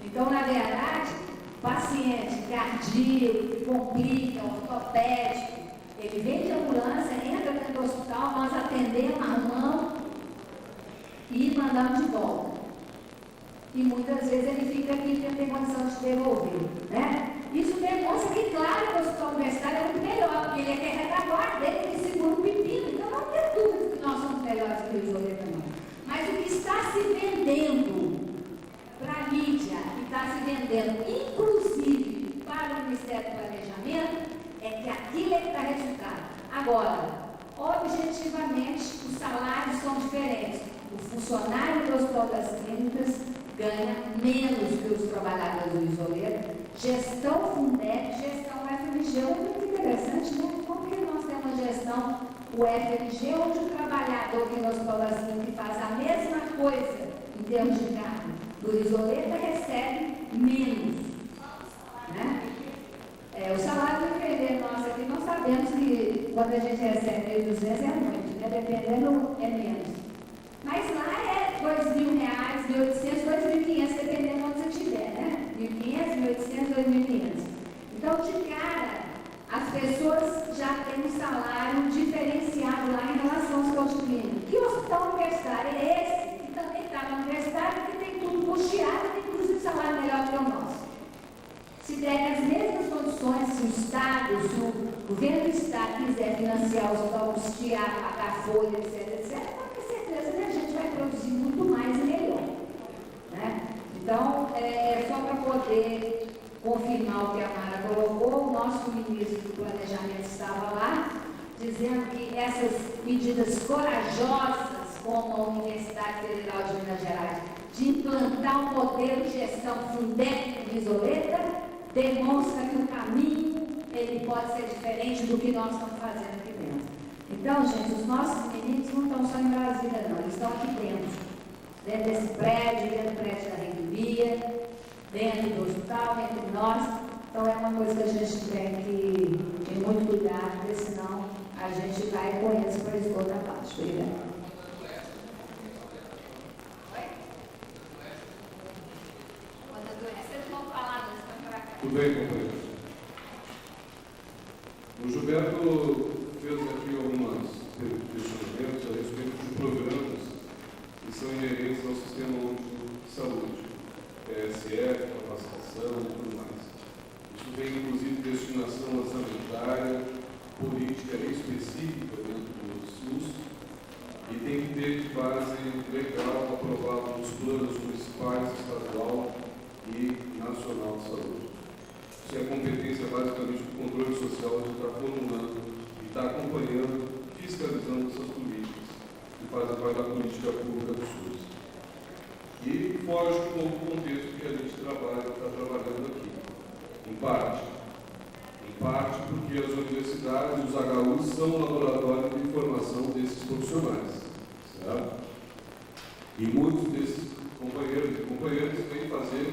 Speaker 8: Então, na verdade, paciente cardíaco, que complica, ortopédico, ele vem de ambulância, entra dentro do hospital, nós atendemos, arrumamos e mandamos de volta. E muitas vezes ele fica aqui porque não tem condição de devolver. Né? Isso demonstra que, claro, que o hospital universitário é muito melhor, porque ele é que é retaguarda, ele que segura o pepino. Então não tem dúvida que nós somos melhores que o isoleta também. Mas o que está se vendendo para a mídia, que está se vendendo, inclusive para o Ministério do Planejamento, é que aquilo é que dá resultado. Agora, objetivamente, os salários são diferentes. O funcionário do Hospital das Clínicas ganha menos que os trabalhadores do isoleta. Gestão Fundeb, gestão UFMG, é muito interessante, né? Como que nós temos uma gestão UFMG, onde o trabalhador que no Hospital das Clínicas faz a mesma coisa em termos de cargo do isoleta recebe menos. Né? O salário do enfermeiro nosso aqui, nós sabemos que quando a gente recebe 1.200 é muito, né? Dependendo é menos. Mas lá é R$2.000, R$1.800, R$2.500, dependendo de onde você estiver, né? R$1.500, R$1.800, R$2.500. Então, de cara, as pessoas já têm um salário diferenciado lá em relação aos postos clínicos. E o hospital universitário é esse, que também está na universidade, que tem tudo custeado, tem inclusive salário melhor que o nosso. Se derem as mesmas condições, se o Estado, se o governo do Estado quiser financiar o hospital, custear, pagar folha, etc., pode ter certeza que a gente vai produzir muito mais e melhor. Né? Então, só para poder confirmar o que a Mara colocou, o nosso ministro do Planejamento estava lá, dizendo que essas medidas corajosas, como a Universidade Federal de Minas Gerais, de implantar um modelo de gestão Fundeb de isoleta, demonstra que o caminho ele pode ser diferente do que nós estamos fazendo aqui dentro. Então, gente, os nossos meninos não estão só em Brasília, não, eles estão aqui dentro desse prédio, dentro do prédio da reitoria, dentro do hospital, entre nós. Então, é uma coisa que a gente tem que ter muito cuidado, porque senão a gente vai com eles para esgoto abaixo. Obrigada.
Speaker 3: Tudo bem, companheiros? O Gilberto fez aqui alguns questionamentos a respeito de programas que são inerentes ao Sistema Único de Saúde, PSF, capacitação e tudo mais. Isso tem, inclusive, destinação orçamentária, política específica dentro do SUS e tem que ter de base legal aprovado nos planos municipais, estadual e nacional de saúde. Isso é competência basicamente do controle social, de estar formulando e estar acompanhando, fiscalizando essas políticas que fazem parte da política pública do SUS. E foge um pouco do contexto que a gente está trabalhando aqui. Em parte porque as universidades, os HUs, são laboratórios de formação desses profissionais. Certo? E muitos desses companheiros e companheiras vêm fazer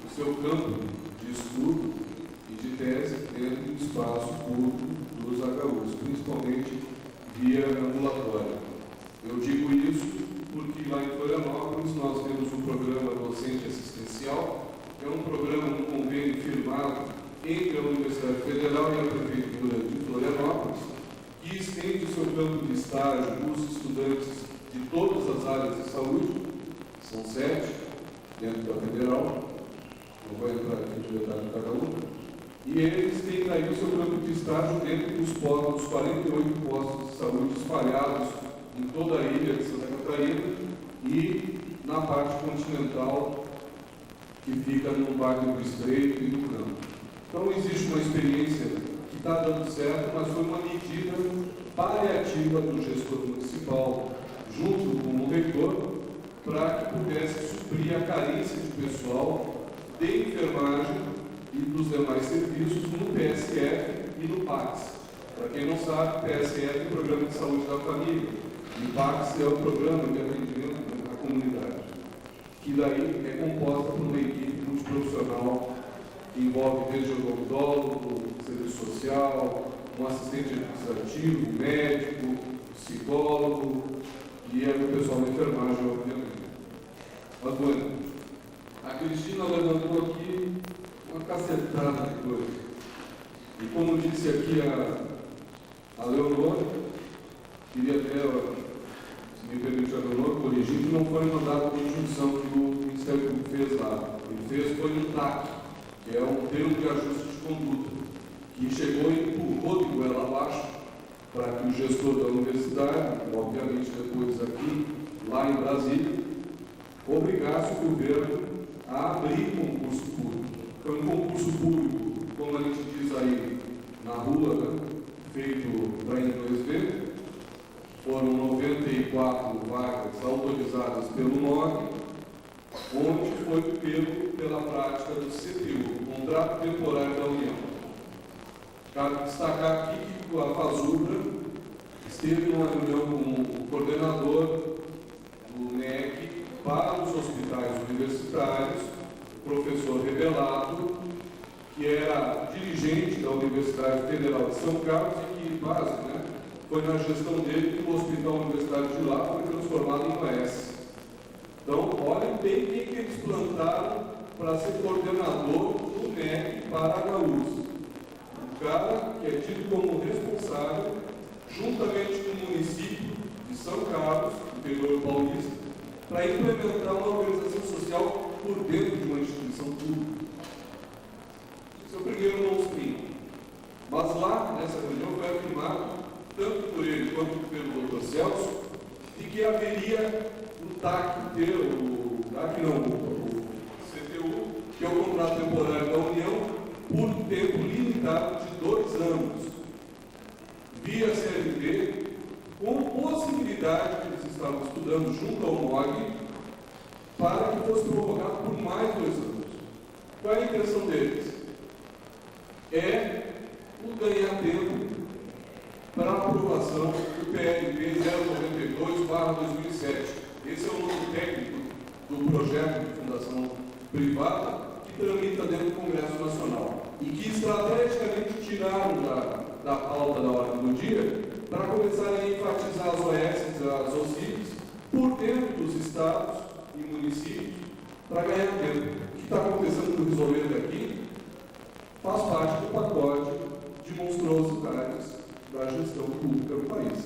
Speaker 3: o seu campo de estudo e de tese dentro do espaço público dos HUs, principalmente via ambulatória. Eu digo isso porque lá em Florianópolis nós temos um programa docente assistencial, que é um programa, um convênio firmado entre a Universidade Federal e a Prefeitura de Florianópolis, que estende o seu campo de estágio para os estudantes de todas as áreas de saúde, são 7 dentro da Federal, não vou entrar aqui no detalhe de cada uma, e eles têm aí o seu campo de estágio dentro dos 48 postos de saúde espalhados em toda a ilha de Santa Catarina e na parte continental que fica no Vale do Estreito e do Campo. Então existe uma experiência que está dando certo, mas foi uma medida paliativa do gestor municipal junto com o reitor para que pudesse suprir a carência de pessoal de enfermagem e dos demais serviços no PSF e no PACS. Para quem não sabe, PSF é o Programa de Saúde da Família e o PACS é o Programa de Atendimento à Comunidade, que daí é composta por uma equipe multiprofissional que envolve desde o odontólogo, serviço social, um assistente administrativo, médico, psicólogo e é o pessoal da enfermagem, obviamente. Agora, a Cristina levantou aqui uma cacetada de coisa. E como disse aqui a Leonor, queria até, se me permite a Leonor, corrigir, que não foi mandado de injunção que o Ministério Público fez lá. Ele fez foi no TAC, que é um termo de ajuste de conduta, que chegou e empurrou de goela abaixo para que o gestor da universidade, obviamente depois aqui, lá em Brasília, obrigasse o governo a abrir concurso público. Foi um concurso público, como a gente diz aí na rua, né, feito para inglês ver. Foram 94 vagas autorizadas pelo MOG, onde foi pego pela prática do CTU, Contrato Temporário da União. Cabe destacar aqui que a FASUBRA esteve numa reunião com o coordenador do MEC para os hospitais universitários, o professor Revelato, que era dirigente da Universidade Federal de São Carlos e que, base, né, foi na gestão dele que o hospital universitário de lá foi transformado em OS. Então, olhem bem o que eles plantaram para ser coordenador do MEC para HUs. O cara que é tido como responsável, juntamente com o município de São Carlos, interior paulista, para implementar uma organização social por dentro de uma instituição pública. Esse é o primeiro monstrinho. Mas lá, nessa reunião, foi afirmado, tanto por ele quanto pelo Dr. Celso, de que haveria o TAC, o CTU, que é o Contrato Temporário da União, por tempo limitado de 2 anos, via CLT, com possibilidade que eles estavam estudando junto ao MOG, para que fosse prorrogado por mais 2 anos. Qual é a intenção deles? É o ganhar tempo para a aprovação do PLP 092/2007. Esse é o nome técnico do projeto de fundação privada que tramita dentro do Congresso Nacional e que estrategicamente tiraram da pauta da ordem do dia para começarem a enfatizar as OS, as OCIPs, por dentro dos estados e municípios para ganhar tempo. O que está acontecendo no Resolver daqui faz parte do pacote de monstruosidades da gestão pública do país.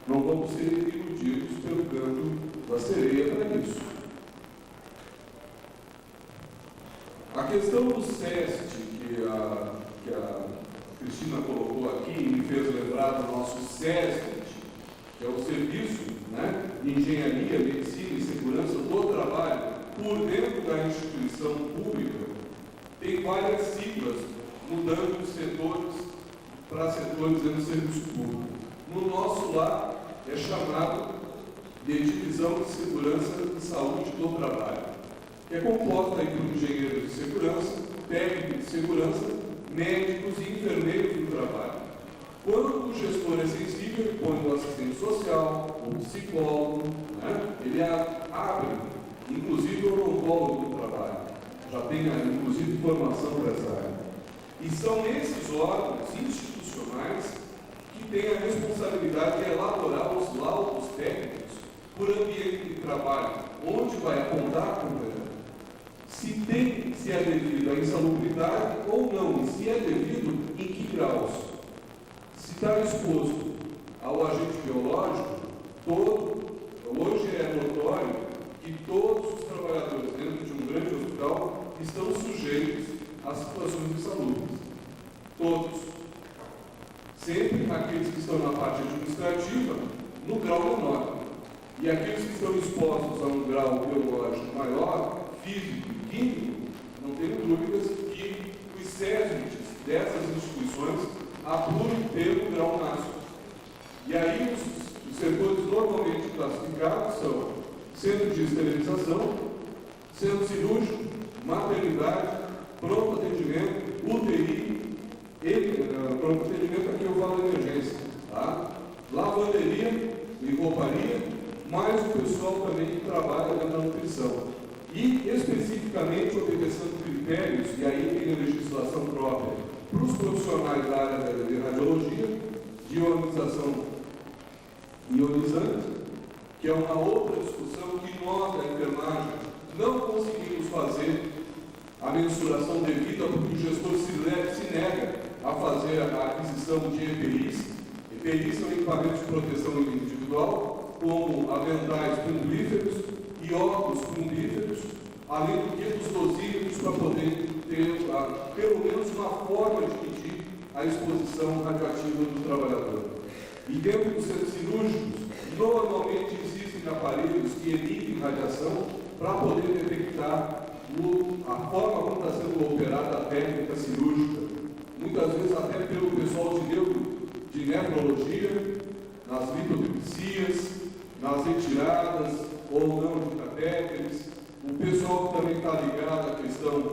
Speaker 3: Não vamos ser iludidos pelo canto da sereia para isso. A questão do SEST, que a Cristina colocou aqui e me fez lembrar do nosso SEST, que é o Serviço, né, de Engenharia, Medicina e Segurança do Trabalho, por dentro da instituição pública, tem várias siglas mudando de setores para setores dentro do serviço público. No nosso lar é chamado de Divisão de Segurança e Saúde do Trabalho, que é composta aí por engenheiros de segurança, técnicos de segurança, médicos e enfermeiros do trabalho. Quando o gestor é sensível, ele põe o assistente social, o psicólogo, né? Ele abre, inclusive, o odontólogo do trabalho. Já tem, inclusive, formação para essa área. E são esses órgãos institucionais que têm a responsabilidade de elaborar os laudos técnicos por ambiente de trabalho, onde vai apontar se é devido à insalubridade ou não, e se é devido em que graus. Se está exposto ao agente biológico, hoje é notório que todos os trabalhadores dentro de um grande hospital estão sujeitos a situações insalubres. Todos. Sempre aqueles que estão na parte administrativa, no grau menor. E aqueles que estão expostos a um grau biológico maior, físico e químico, não tenho dúvidas que os SESMITs dessas instituições atuam pelo grau máximo. E aí os setores normalmente classificados são centro de esterilização, centro cirúrgico, maternidade, pronto atendimento, UTI, pronto atendimento, aqui eu falo emergência, tá? Lavanderia e rouparia, mais o pessoal também que trabalha na nutrição. E, especificamente, obedecendo critérios, e aí tem a legislação própria, para os profissionais da área de radiologia, de ionização ionizante, que é uma outra discussão que nós, da enfermagem, não conseguimos fazer a mensuração devida, porque o gestor se nega a fazer a aquisição de EPIs. EPIs são equipamentos de proteção individual, como aventais plumbíferos e óculos plumbíferos, além do que dos dosímetros para poder ter pelo menos uma forma de medir a exposição radioativa do trabalhador. E dentro dos centros cirúrgicos, normalmente existem aparelhos que emitem radiação para poder detectar a forma como está sendo operada a técnica cirúrgica. Muitas vezes até pelo pessoal de nefrologia, nas litotripsias, nas retiradas ou não de catéteres. O pessoal que também está ligado à questão